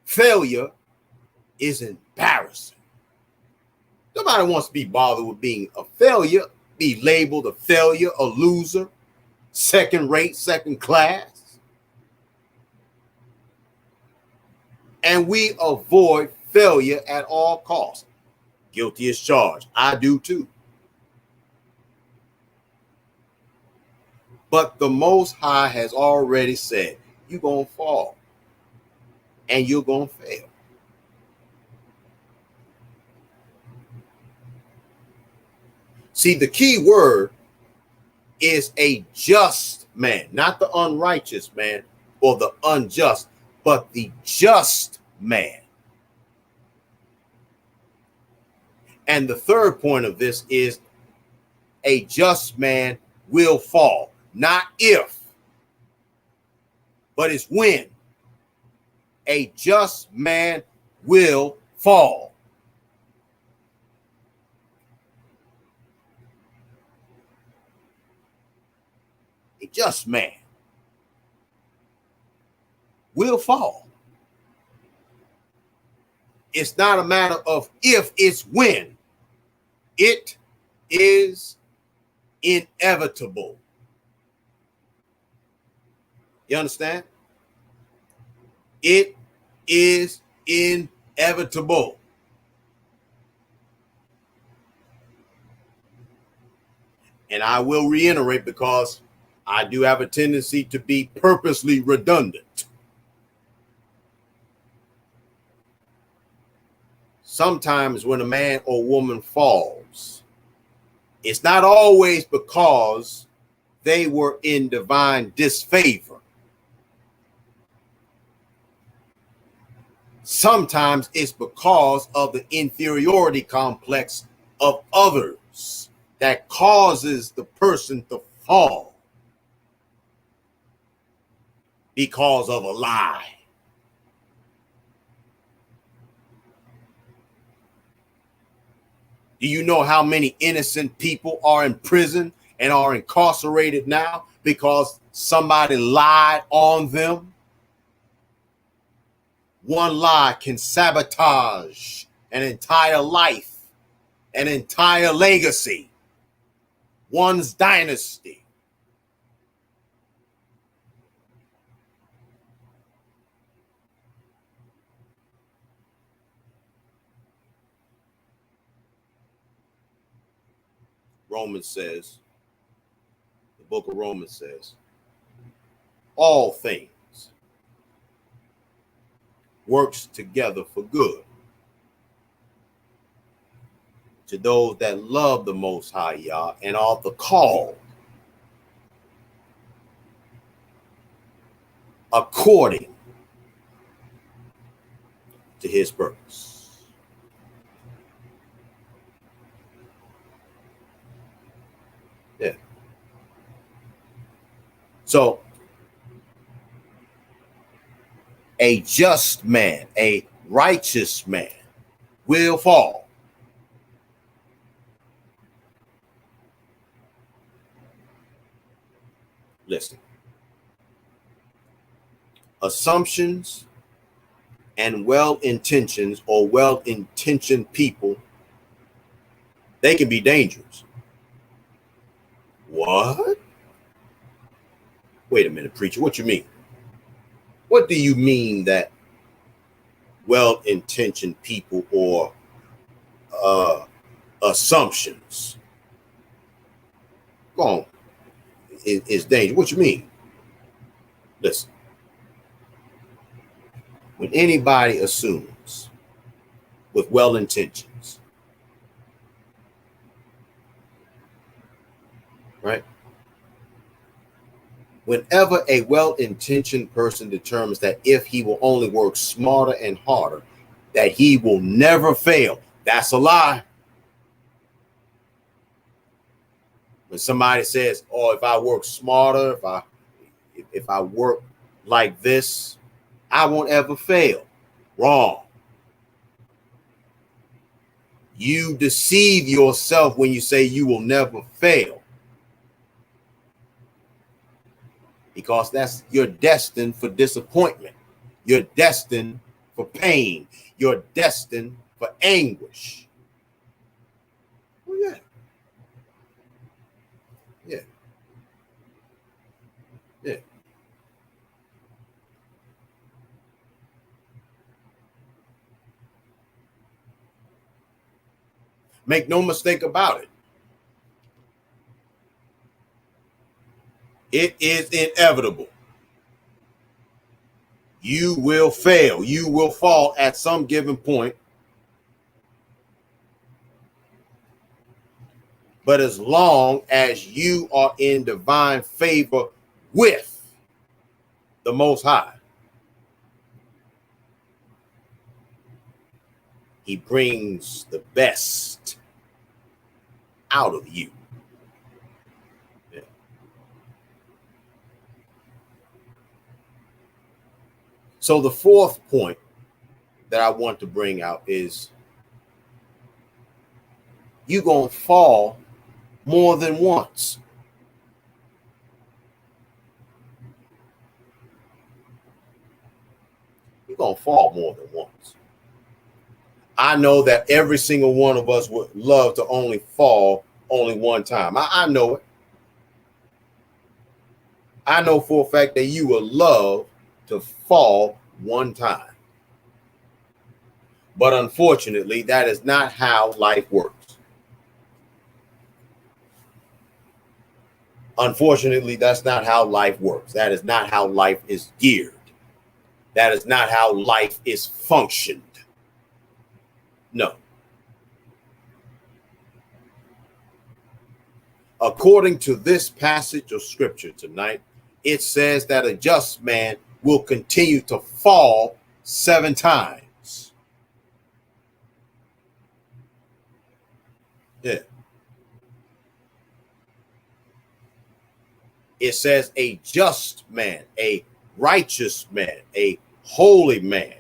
Failure is embarrassing. Nobody wants to be bothered with being a failure, be labeled a failure, a loser, second rate, second class. And we avoid failure at all costs. Guilty as charged. I do too. But the Most High has already said, you're going to fall and you're going to fail. See, the key word is a just man, not the unrighteous man or the unjust, but the just man. And the third point of this is a just man will fall. Not if, but it's when. A just man will fall. A just man. will fall. It's not a matter of if, it's when. It is inevitable. You understand? It is inevitable. And I will reiterate, because I do have a tendency to be purposely redundant. Sometimes when a man or woman falls, it's not always because they were in divine disfavor. Sometimes it's because of the inferiority complex of others that causes the person to fall because of a lie. Do you know how many innocent people are in prison and are incarcerated now because somebody lied on them? One lie can sabotage an entire life, an entire legacy, one's dynasty. Romans says, the book of Romans says, all things works together for good to those that love the Most High Yah and are the called according to his purpose. Yeah. So a just man, a righteous man will fall. Listen. Assumptions and well-intentions or well-intentioned people, they can be dangerous. What? Wait a minute, preacher. What you mean? What do you mean that well-intentioned people or assumptions? Go on. Is dangerous. What you mean? Listen. When anybody assumes with well-intentions, right? Whenever a well-intentioned person determines that if he will only work smarter and harder, that he will never fail, that's a lie. When somebody says, oh, if I work smarter, if I work like this, I won't ever fail. Wrong. You deceive yourself when you say you will never fail, because you're destined for disappointment. You're destined for pain. You're destined for anguish. Well, yeah. Yeah. Yeah. Make no mistake about it. It is inevitable. You will fail. You will fall at some given point. But as long as you are in divine favor with the Most High, he brings the best out of you. Yeah. So the fourth point that I want to bring out is you're going to fall more than once. going to fall more than once. I know that every single one of us would love to only fall only one time. I know it. I know for a fact that you would love to fall one time. But unfortunately, that is not how life works. Unfortunately, that's not how life works. That is not how life is geared. That is not how life is functioned. No. According to this passage of scripture tonight, it says that a just man will continue to fall 7 times. Yeah. It says a just man, a righteous man, a holy man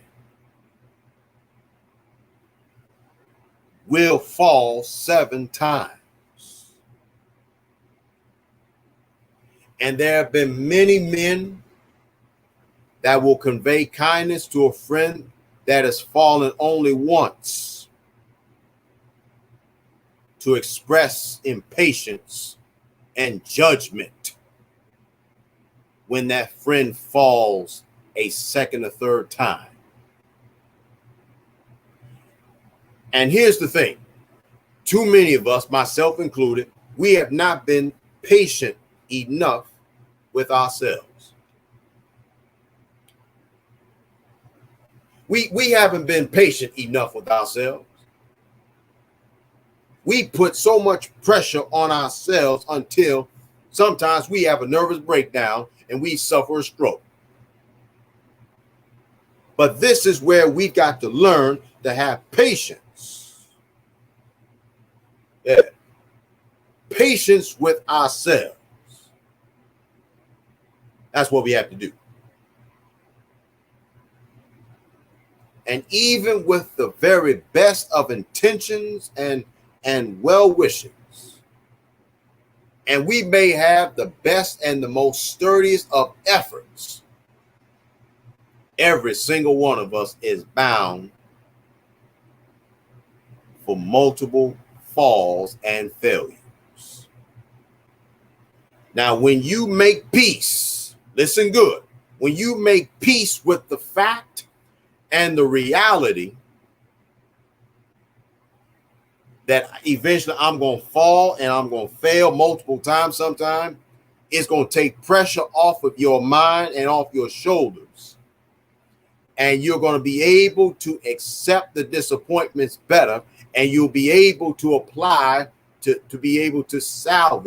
will fall 7 times. And there have been many men that will convey kindness to a friend that has fallen only once, to express impatience and judgment when that friend falls a second or third time. And here's the thing. Too many of us, myself included, we have not been patient enough with ourselves. We haven't been patient enough with ourselves. We put so much pressure on ourselves until sometimes we have a nervous breakdown and we suffer a stroke. But this is where we got to learn to have patience. Yeah. Patience with ourselves. That's what we have to do. And even with the very best of intentions and well wishes, and we may have the best and the most sturdiest of efforts, every single one of us is bound for multiple falls and failures. Now, when you make peace, listen good, when you make peace with the fact and the reality that eventually I'm going to fall and I'm going to fail multiple times sometime, it's going to take pressure off of your mind and off your shoulders. And you're going to be able to accept the disappointments better, and you'll be able to apply to be able to salve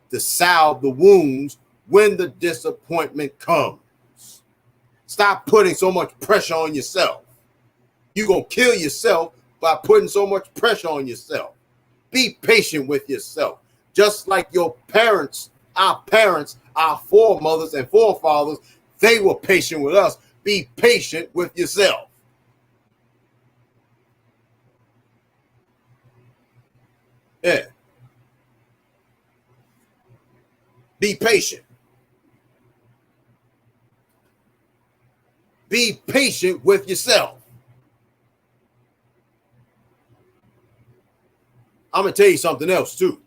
the wounds when the disappointment comes. Stop putting so much pressure on yourself. You're going to kill yourself by putting so much pressure on yourself. Be patient with yourself. Just like your parents, our foremothers and forefathers, they were patient with us. Be patient with yourself. Yeah. Be patient. Be patient with yourself. I'm going to tell you something else too.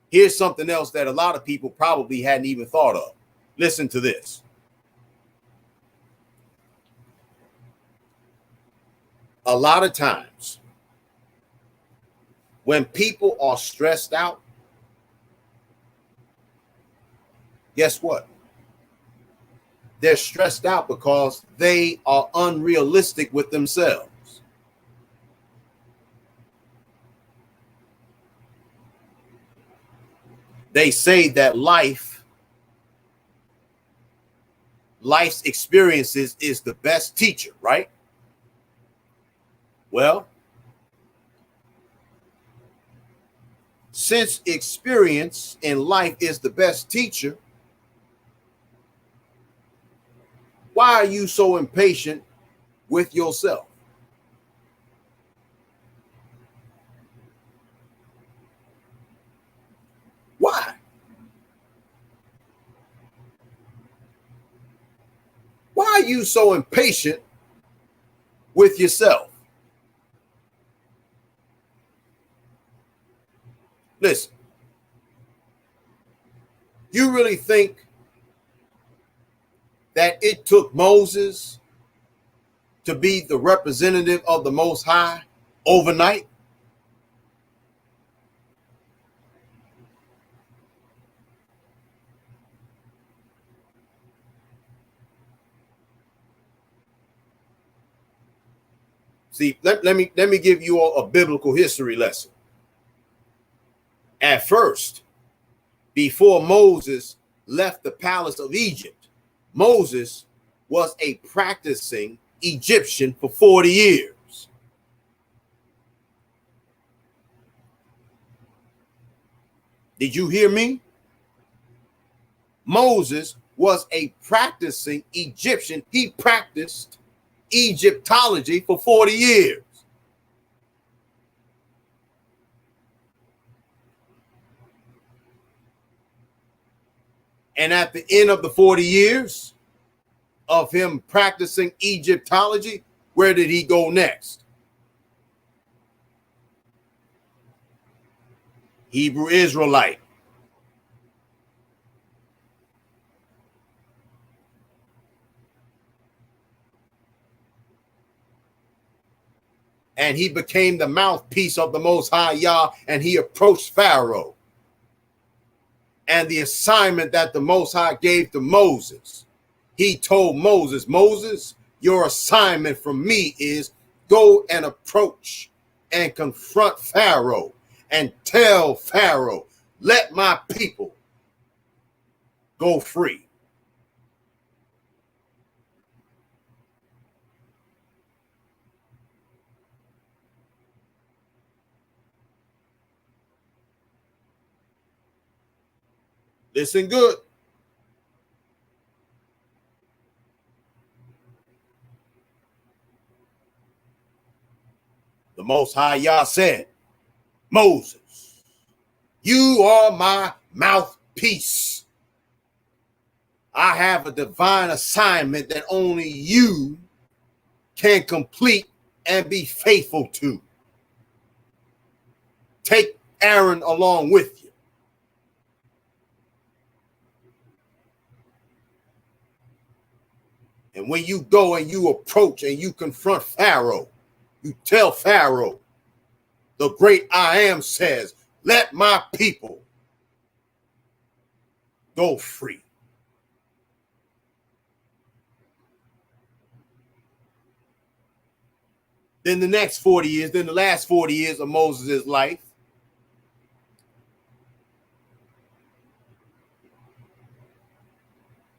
Here's something else that a lot of people probably hadn't even thought of. Listen to this. A lot of times when people are stressed out, guess what? They're stressed out because they are unrealistic with themselves. They say that life's experiences is the best teacher, right? Well, since experience in life is the best teacher, why are you so impatient with yourself? Why? Why are you so impatient with yourself? Listen, you really think that it took Moses to be the representative of the Most High overnight? See, let me give you all a biblical history lesson. At first, before Moses left the palace of Egypt, Moses was a practicing Egyptian for 40 years. Did you hear me? Moses was a practicing Egyptian. He practiced Egyptology for 40 years. And at the end of the 40 years of him practicing Egyptology, where did he go next? Hebrew Israelite. And he became the mouthpiece of the Most High Yah, and he approached Pharaoh. And the assignment that the Most High gave to Moses, he told Moses, Moses, your assignment from me is go and approach and confront Pharaoh and tell Pharaoh, let my people go free. Listen good. The Most High Yah said, Moses, you are my mouthpiece. I have a divine assignment that only you can complete and be faithful to. Take Aaron along with you. And when you go and you approach and you confront Pharaoh, you tell Pharaoh, the great I am says, let my people go free. Then the next 40 years, then the last 40 years of Moses' life,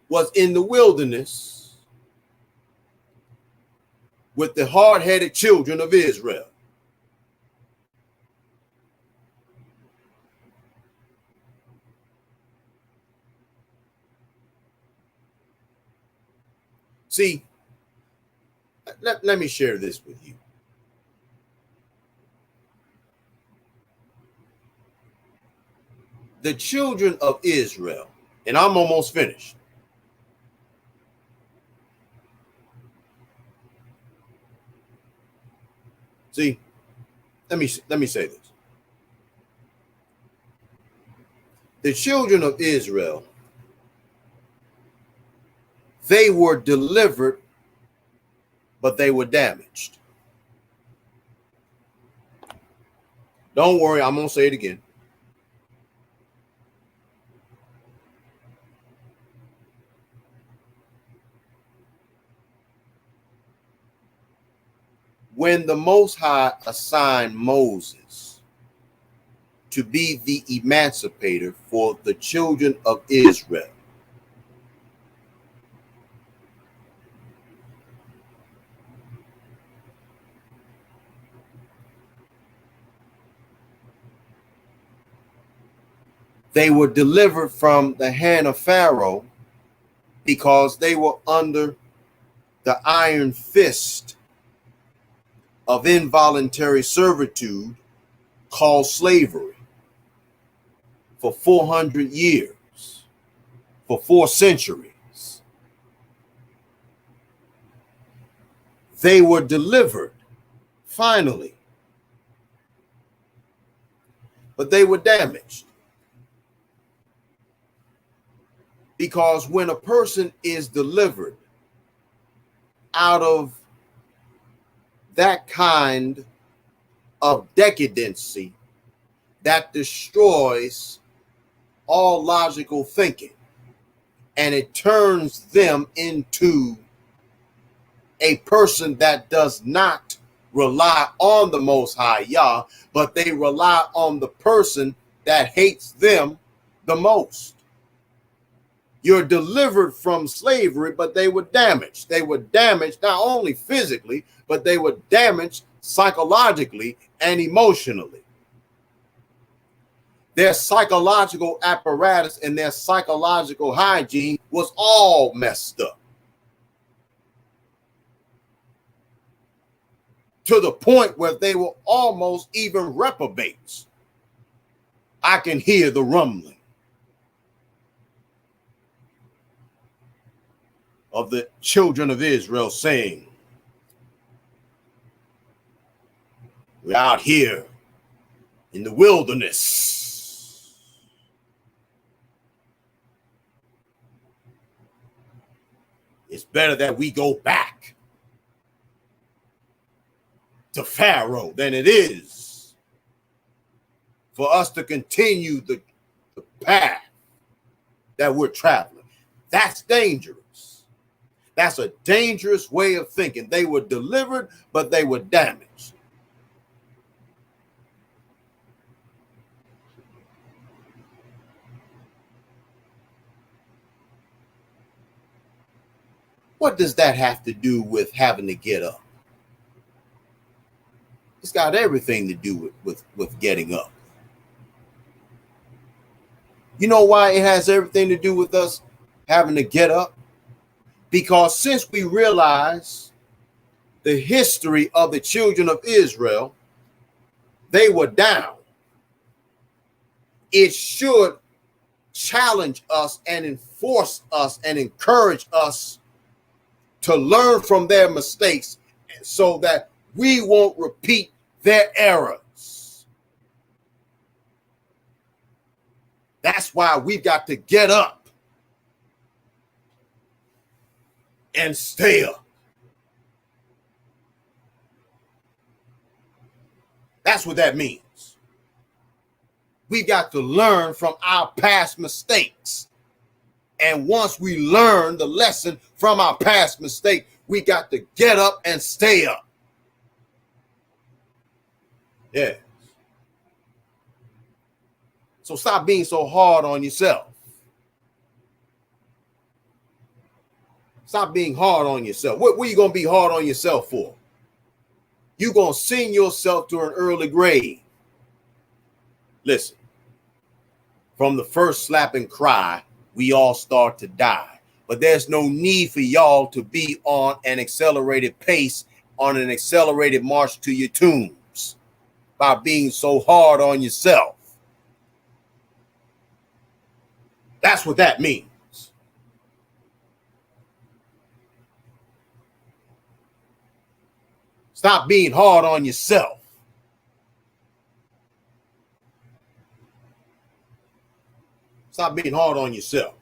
was in the wilderness with the hard-headed children of Israel. See, let me share this with you. The children of Israel, and I'm almost finished. See, let me say this. The children of Israel, they were delivered, but they were damaged. Don't worry, I'm going to say it again. When the Most High assigned Moses to be the emancipator for the children of Israel, they were delivered from the hand of Pharaoh because they were under the iron fist of involuntary servitude called slavery for 400 years, for 4 centuries. They were delivered, finally. But they were damaged. Because when a person is delivered out of that kind of decadency that destroys all logical thinking, and it turns them into a person that does not rely on the Most High Yah, but they rely on the person that hates them the most. You're delivered from slavery, but they were damaged. They were damaged not only physically, but they were damaged psychologically and emotionally. Their psychological apparatus and their psychological hygiene was all messed up. To the point where they were almost even reprobates. I can hear the rumbling of the children of Israel saying, we're out here in the wilderness. It's better that we go back to Pharaoh than it is for us to continue the path that we're traveling. That's dangerous. That's a dangerous way of thinking. They were delivered, but they were damaged. What does that have to do with having to get up? It's got everything to do with getting up. You know why it has everything to do with us having to get up? Because since we realize the history of the children of Israel, they were down. It should challenge us and enforce us and encourage us to learn from their mistakes so that we won't repeat their errors. That's why we've got to get up and stay up. That's what that means. We got to learn from our past mistakes. And once we learn the lesson from our past mistake, we got to get up and stay up. Yeah. So stop being so hard on yourself. Stop being hard on yourself. What are you going to be hard on yourself for? You're going to send yourself to an early grave. Listen, from the first slap and cry, we all start to die. But there's no need for y'all to be on an accelerated pace, on an accelerated march to your tombs by being so hard on yourself. That's what that means. Stop being hard on yourself. Stop being hard on yourself.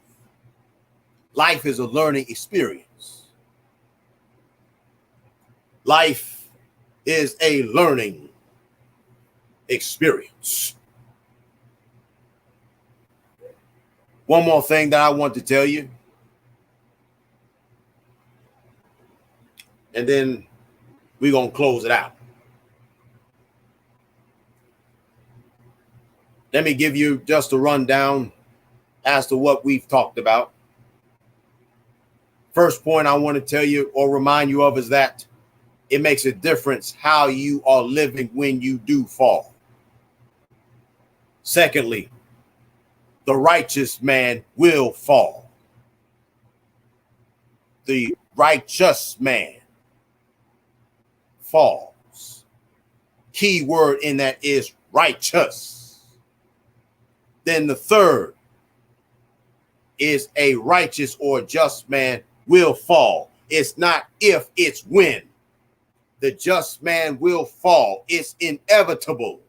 Life is a learning experience. Life is a learning experience. One more thing that I want to tell you, and then we're going to close it out. Let me give you just a rundown as to what we've talked about. First point I want to tell you or remind you of is that it makes a difference how you are living when you do fall. Secondly, the righteous man will fall. The righteous man falls. Key word in that is righteous. Then the third is a righteous or just man will fall. It's not if, it's when. The just man will fall. It's inevitable.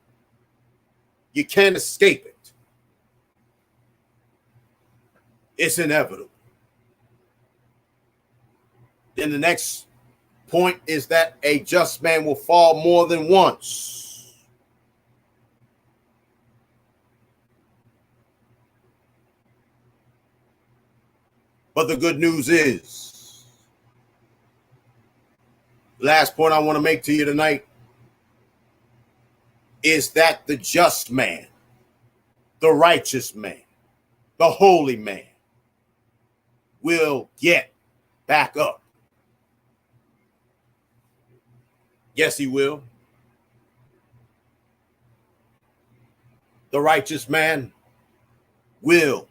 You can't escape it. It's inevitable. Then the next point is that a just man will fall more than once. But the good news is, last point I want to make to you tonight is that the just man, the righteous man, the holy man will get back up. Yes, he will. The righteous man will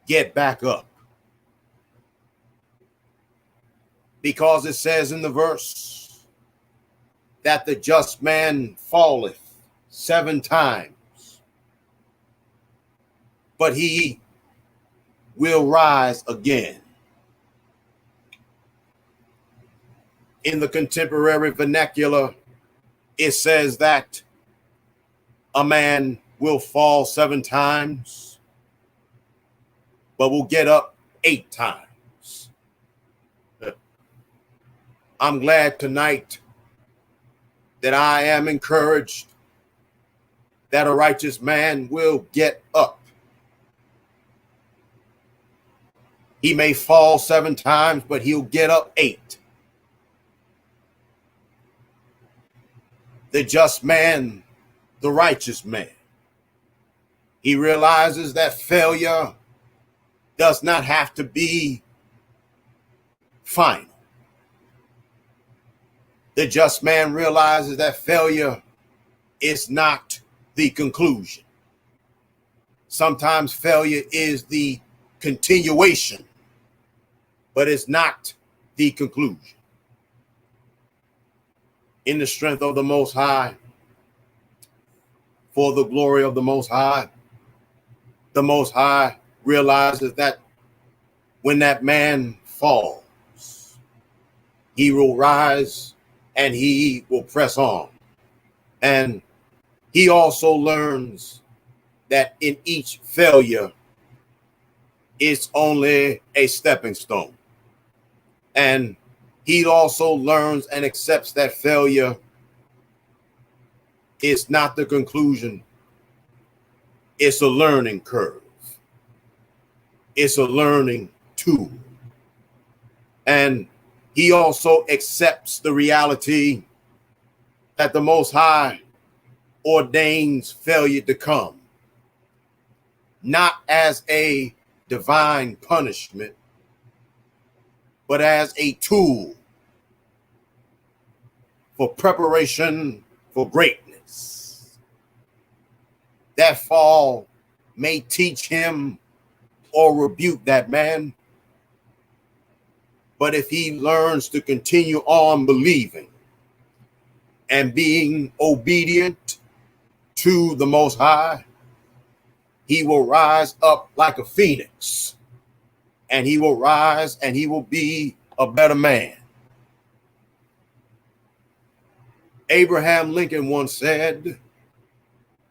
get back up. Because it says in the verse that the just man falleth 7 times, but he will rise again. In the contemporary vernacular, it says that a man will fall 7 times, but will get up 8 times. I'm glad tonight that I am encouraged that a righteous man will get up. He may fall 7 times, but he'll get up 8. The just man, the righteous man, he realizes that failure does not have to be final. The just man realizes that failure is not the conclusion. Sometimes failure is the continuation, but it's not the conclusion. In the strength of the Most High, for the glory of the Most High realizes that when that man falls, he will rise and he will press on. And he also learns that in each failure, it's only a stepping stone. And he also learns and accepts that failure is not the conclusion. It's a learning curve. It's a learning tool. And he also accepts the reality that the Most High ordains failure to come, not as a divine punishment, but as a tool for preparation for greatness. That fall may teach him or rebuke that man, but if he learns to continue on believing and being obedient to the Most High, he will rise up like a phoenix, and he will rise and he will be a better man. Abraham Lincoln once said,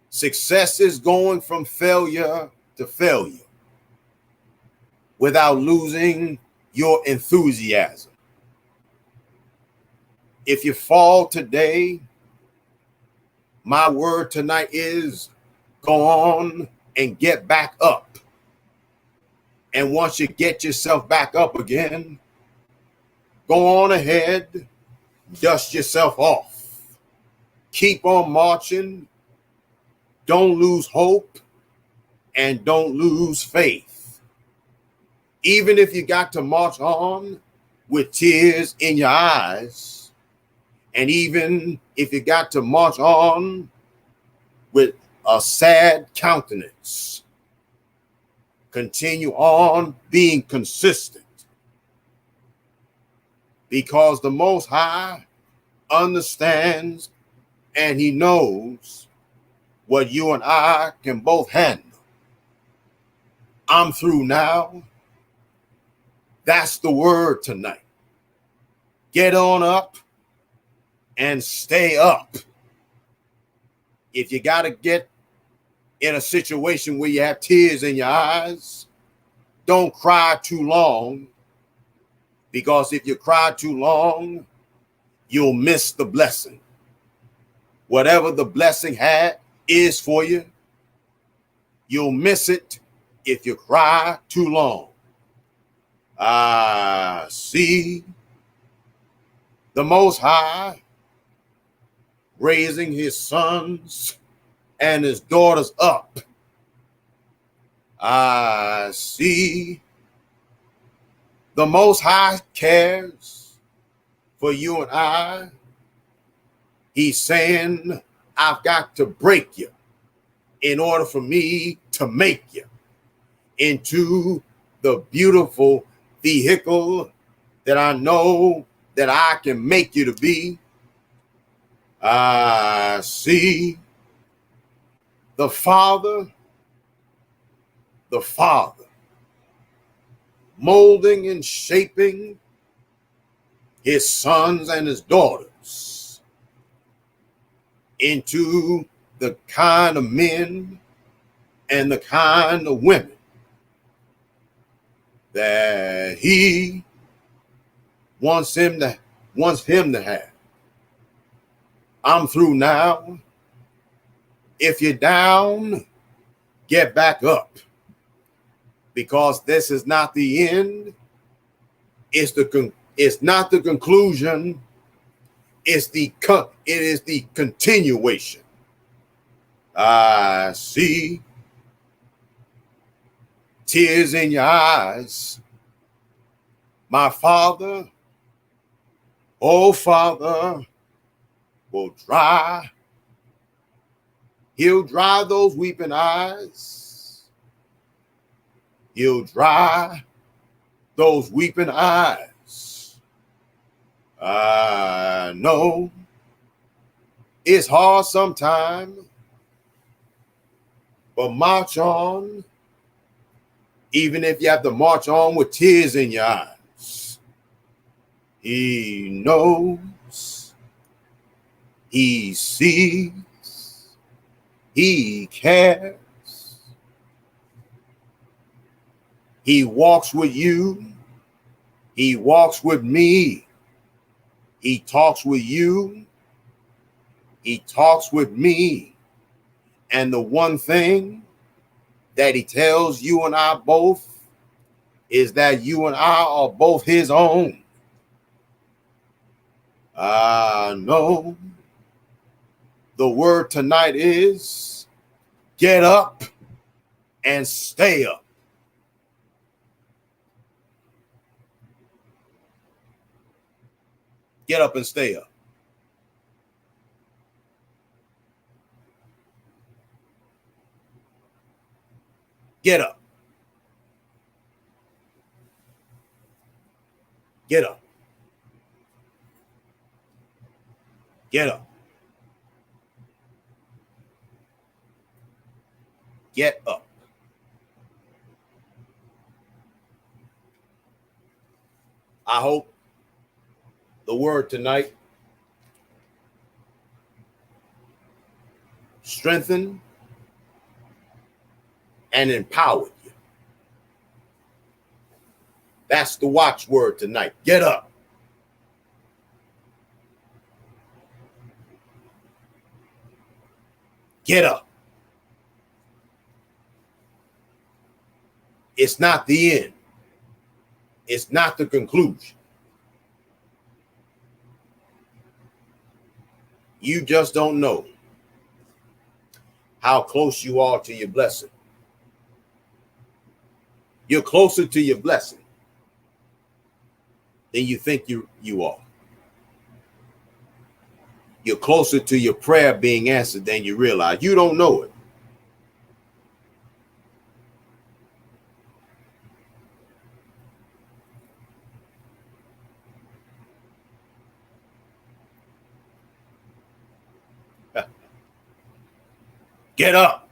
"Success is going from failure to failure without losing your enthusiasm." If you fall today, my word tonight is go on and get back up. And once you get yourself back up again, go on ahead, dust yourself off. Keep on marching. Don't lose hope and don't lose faith. Even if you got to march on with tears in your eyes, and even if you got to march on with a sad countenance, continue on being consistent, because the Most High understands and he knows what you and I can both handle. I'm through now. That's the word tonight. Get on up, and stay up. If you got to get in a situation where you have tears in your eyes, don't cry too long, because if you cry too long, you'll miss the blessing. Whatever the blessing is for you, you'll miss it if you cry too long. I see the Most High raising his sons and his daughters up. I see the Most High cares for you and I. He's saying, I've got to break you in order for me to make you into the beautiful vehicle that I know that I can make you to be. I see the Father molding and shaping his sons and his daughters into the kind of men and the kind of women that he wants him to have. I'm through now. If you're down, get back up, because this is not the end. It's not the conclusion. It is the continuation. I see tears in your eyes. My Father, oh Father, will dry. He'll dry those weeping eyes. He'll dry those weeping eyes. I know it's hard sometimes, but march on. Even if you have to march on with tears in your eyes. He knows. He sees. He cares. He walks with you. He walks with me. He talks with you. He talks with me. And the one thing that he tells you and I both is that you and I are both his own. I know the word tonight is get up and stay up. Get up and stay up. Get up. Get up. Get up. Get up. I hope the word tonight strengthened and empowered you. That's the watchword tonight. Get up. Get up. It's not the end. It's not the conclusion. You just don't know how close you are to your blessing. You're closer to your blessing than you think you are. You're closer to your prayer being answered than you realize. You don't know it. Get up.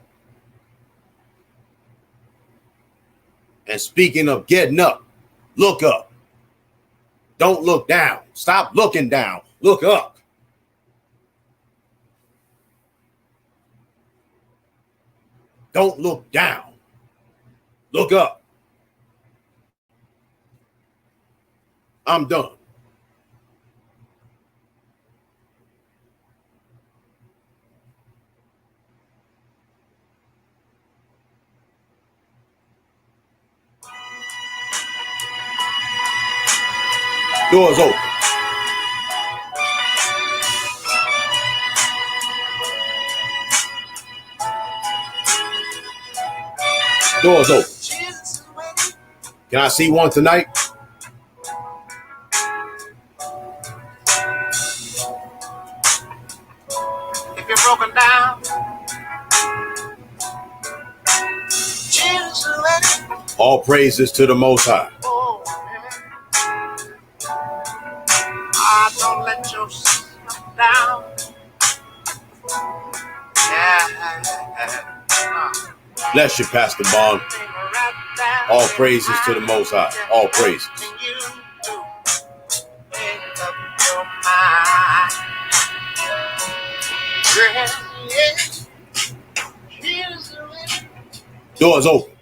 And speaking of getting up, look up. Don't look down. Stop looking down. Look up. Don't look down. Look up. I'm done. Doors open. Doors open. Can I see one tonight? If you're broken down, Jesus is ready. All praises to the Most High. Oh, don't let yourself down. Bless you, Pastor Bond. All praises to the Most High. All praises. Doors open.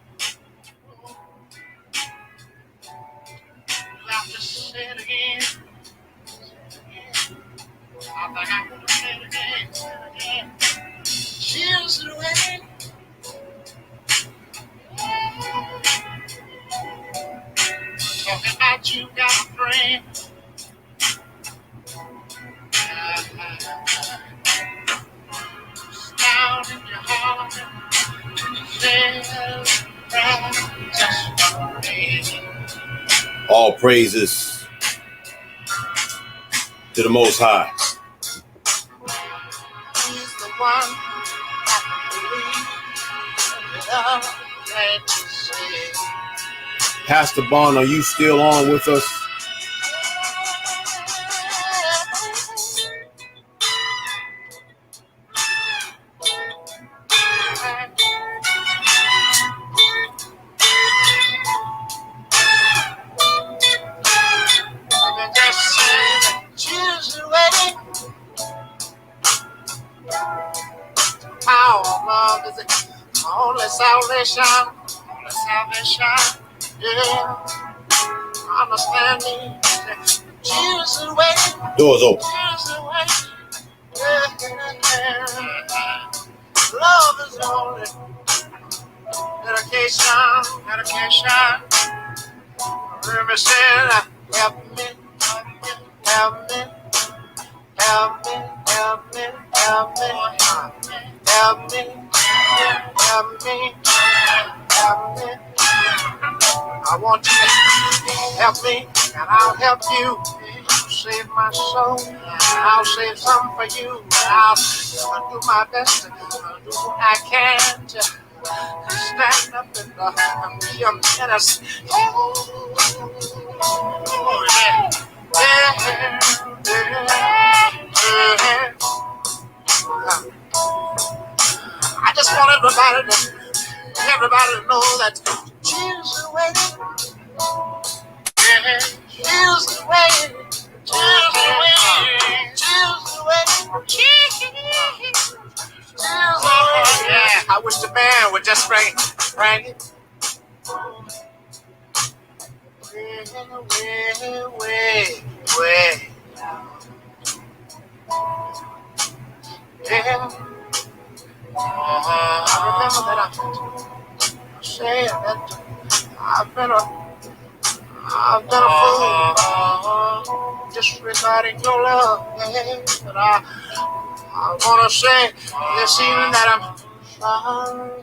Talking about you got a friend. Down in your heart, says that just for me. All praises to the Most High. He's the one I believe in love that you say. Pastor Bond, are you still on with us? Salvation, yeah. Understand me. Jesus is waiting. Doors open. Jesus is waiting. Yeah. Love is only dedication. Let me say, help me, help me, help me, help me, help me, help me, help me, help me. I want you to help me, and I'll help you. Save my soul, I'll save some for you. I'll do my best to do what I can to stand up and be a menace. Oh, yeah. I just want everybody to know that Jesus is waiting. Yeah, Jesus is waiting. Jesus is waiting. Jesus is waiting. Jesus is waiting. Yeah, I wish the band would just bring it. Way. Yeah. I remember that I said that I've been a fool disregarding your love, yeah. But I wanna say this evening that I'm sorry.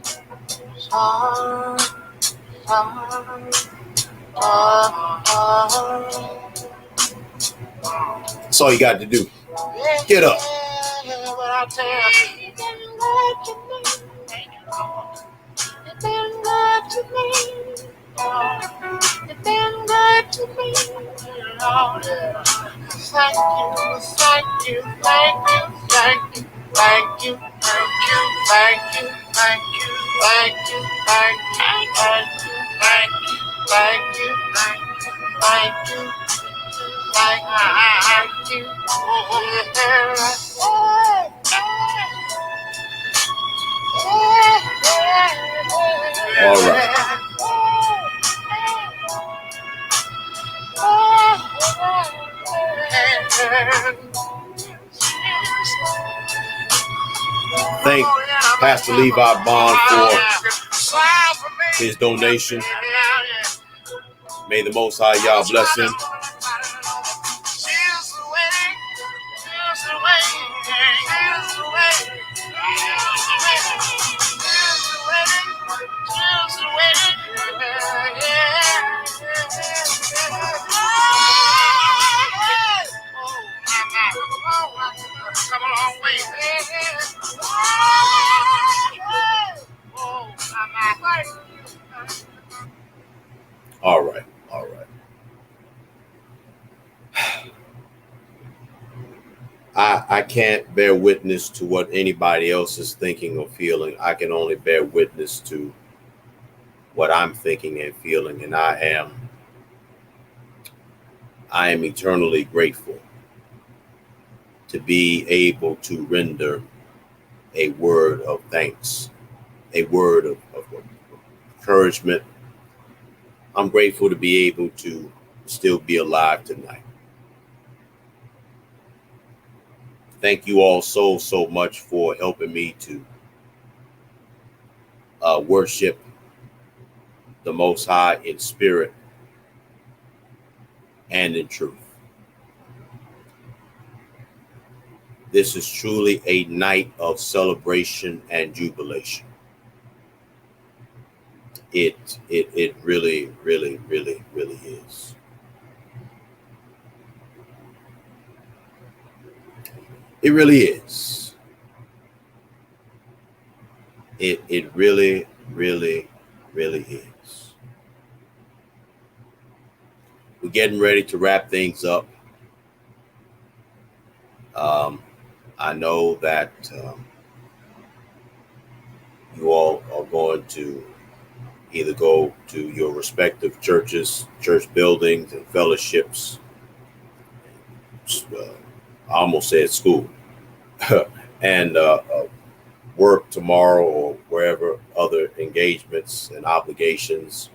That's all you got to do. Get up. But I tell you, you've been good to me. You've been good to me. You've been good to me. Oh, yeah. Thank you. All right. Thank Pastor Levi Bond for his donation. May the Most High Yah bless him. Come a long way. All right. All right. I can't bear witness to what anybody else is thinking or feeling. I can only bear witness to what I'm thinking and feeling, and I am eternally grateful to be able to render a word of thanks, a word of encouragement. I'm grateful to be able to still be alive tonight. Thank you all so much for helping me to worship the Most High in spirit and in truth. This is truly a night of celebration and jubilation. It really is. It really is. It really is. We're getting ready to wrap things up. I know that you all are going to either go to your respective churches, church buildings, and fellowships. I almost said school. And work tomorrow or wherever other engagements and obligations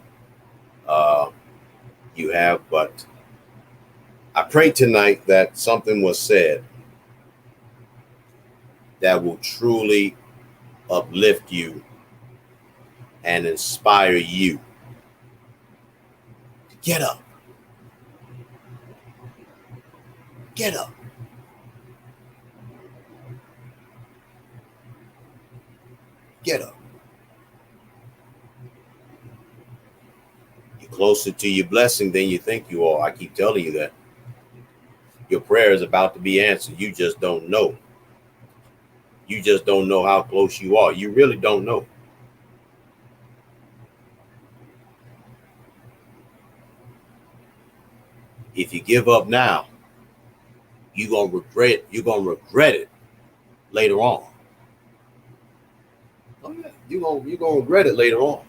you have. But I pray tonight that something was said that will truly uplift you and inspire you to get up. Get up. Get up. You're closer to your blessing than you think you are. I keep telling you that. Your prayer is about to be answered. You just don't know. You just don't know how close you are. You really don't know. If you give up now, you're gonna regret it later on. Oh yeah, you're gonna regret it later on.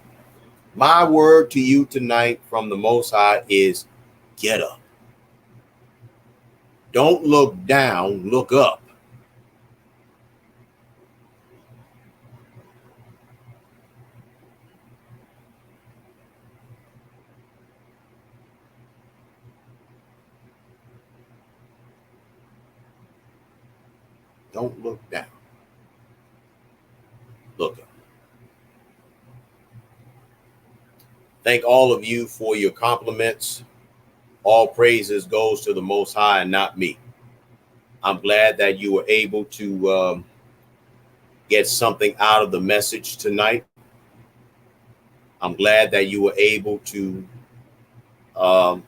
My word to you tonight from the Most High is get up. Don't look down, look up. Don't look down. Look up. Thank all of you for your compliments. All praises goes to the Most High and not me. I'm glad that you were able to get something out of the message tonight. I'm glad that you were able to to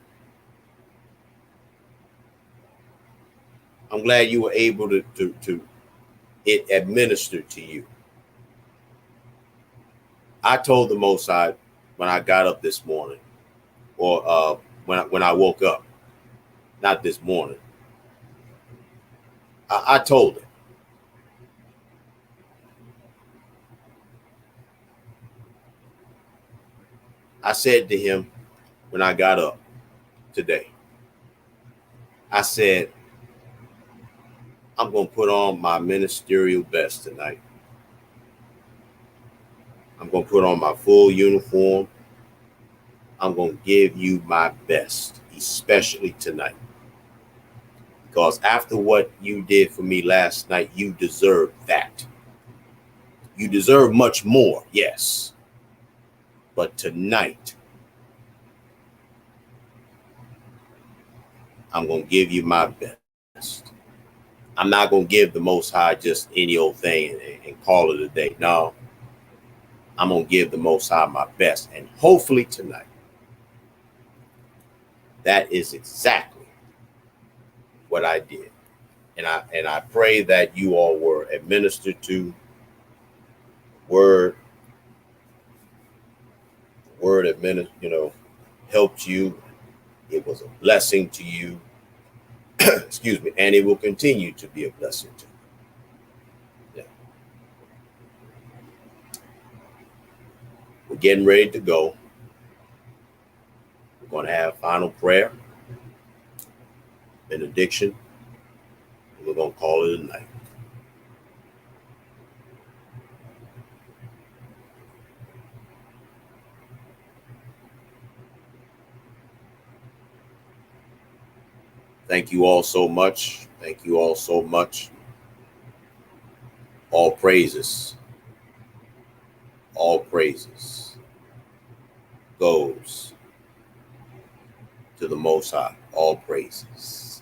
it administer to you. I told the Most High when I got up this morning, or when I woke up, not this morning. I told him, I said to him when I got up today, I said, I'm going to put on my ministerial best tonight. I'm going to put on my full uniform. I'm going to give you my best, especially tonight. Because after what you did for me last night, you deserve that. You deserve much more, yes. But tonight, I'm going to give you my best. I'm not going to give the Most High just any old thing and call it a day. No, I'm going to give the Most High my best. And hopefully tonight, that is exactly what I did. And I pray that you all were administered to. Word administered, helped you. It was a blessing to you. Excuse me. And it will continue to be a blessing to you. Yeah. We're getting ready to go. We're going to have final prayer, benediction, and we're going to call it a night. Thank you all so much. Thank you all so much. All praises goes to the Most High. All praises.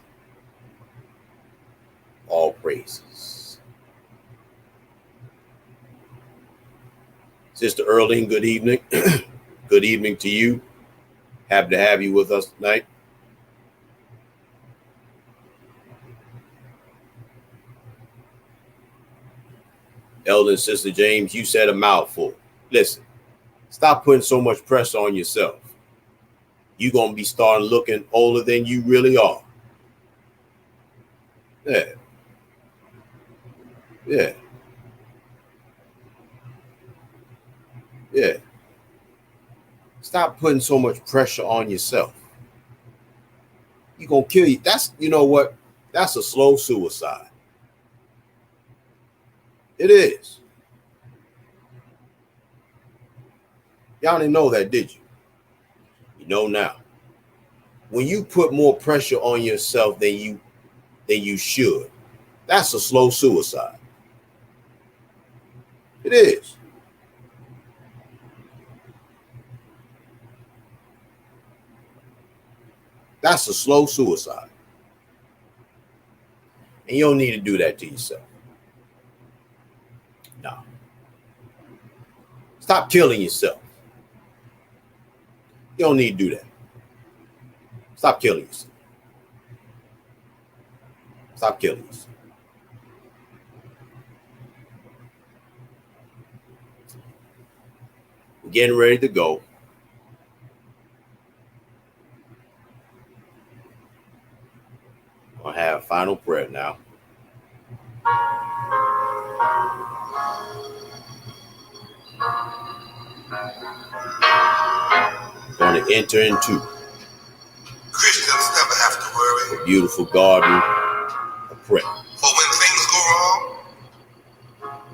Sister Earling, good evening. Good evening to you. Happy to have you with us tonight. Elder and Sister James, you said a mouthful. Listen, stop putting so much pressure on yourself. You're going to be starting looking older than you really are. Yeah. Stop putting so much pressure on yourself. You're going to kill you. You know what? That's a slow suicide. It is. Y'all didn't know that, did you? You know now. When you put more pressure on yourself than you should, that's a slow suicide. It is. That's a slow suicide. And you don't need to do that to yourself. No. Stop killing yourself. You don't need to do that. Stop killing yourself. Stop killing yourself. We're getting ready to go. I'll have final prayer now. We're going to enter into Christians never have to worry. the beautiful garden of prayer. For when things go wrong,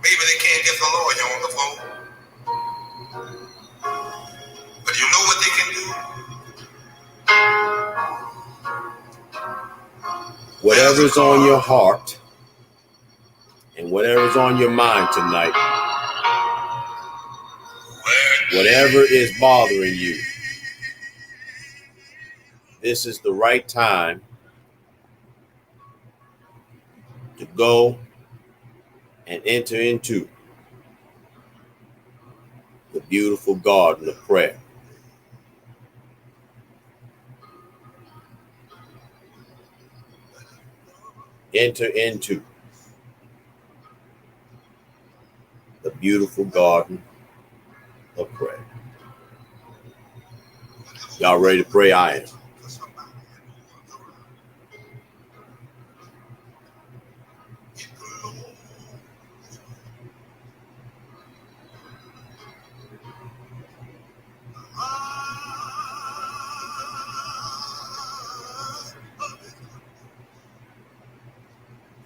maybe they can't get the lawyer on the phone. But you know what they can do? Whatever's on your heart and whatever's on your mind tonight, whatever is bothering you, this is the right time to go and enter into the beautiful garden of prayer. Enter into the beautiful garden of prayer. Y'all ready to pray? I am.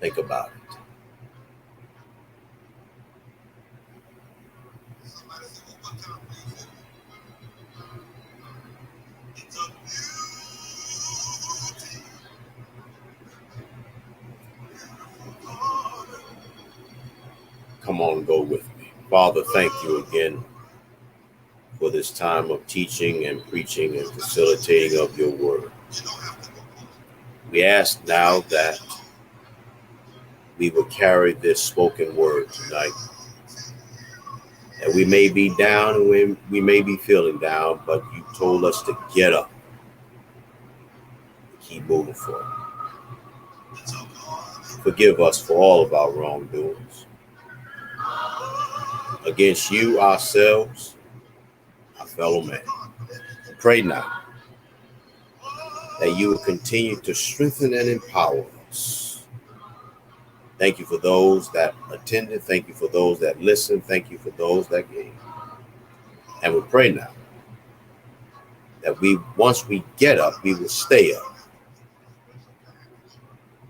Think about it. on and go with me. Father, thank you again for this time of teaching and preaching and facilitating of your word. We ask now that we will carry this spoken word tonight. And we may be down and we may be feeling down, but you told us to get up and keep moving forward. Forgive us for all of our wrongdoings against you, ourselves, our fellow man. Pray now that you will continue to strengthen and empower us. Thank you for those that attended. Thank you for those that listened. Thank you for those that gave. And we pray now that once we get up, we will stay up.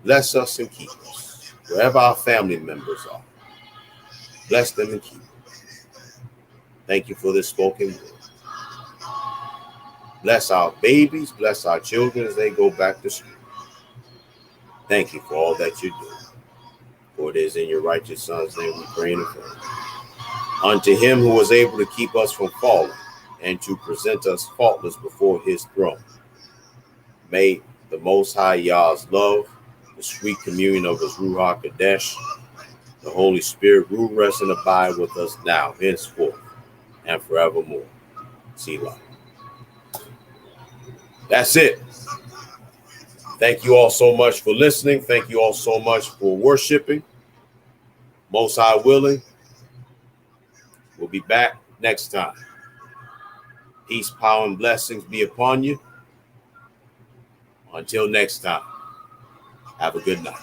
Bless us and keep us. Wherever our family members are, bless them and keep them. Thank you for this spoken word. Bless our babies, bless our children as they go back to school. Thank you for all that you do. For it is in your righteous Son's name we pray and affirm. Unto him who was able to keep us from falling and to present us faultless before his throne, may the Most High Yah's love, the sweet communion of his Ruach Kadesh, the Holy Spirit, rule, rest, and abide with us now, henceforth, and forevermore. Selah. That's it. Thank you all so much for listening. Thank you all so much for worshiping. Most High willing, we'll be back next time. Peace, power, and blessings be upon you. Until next time, have a good night.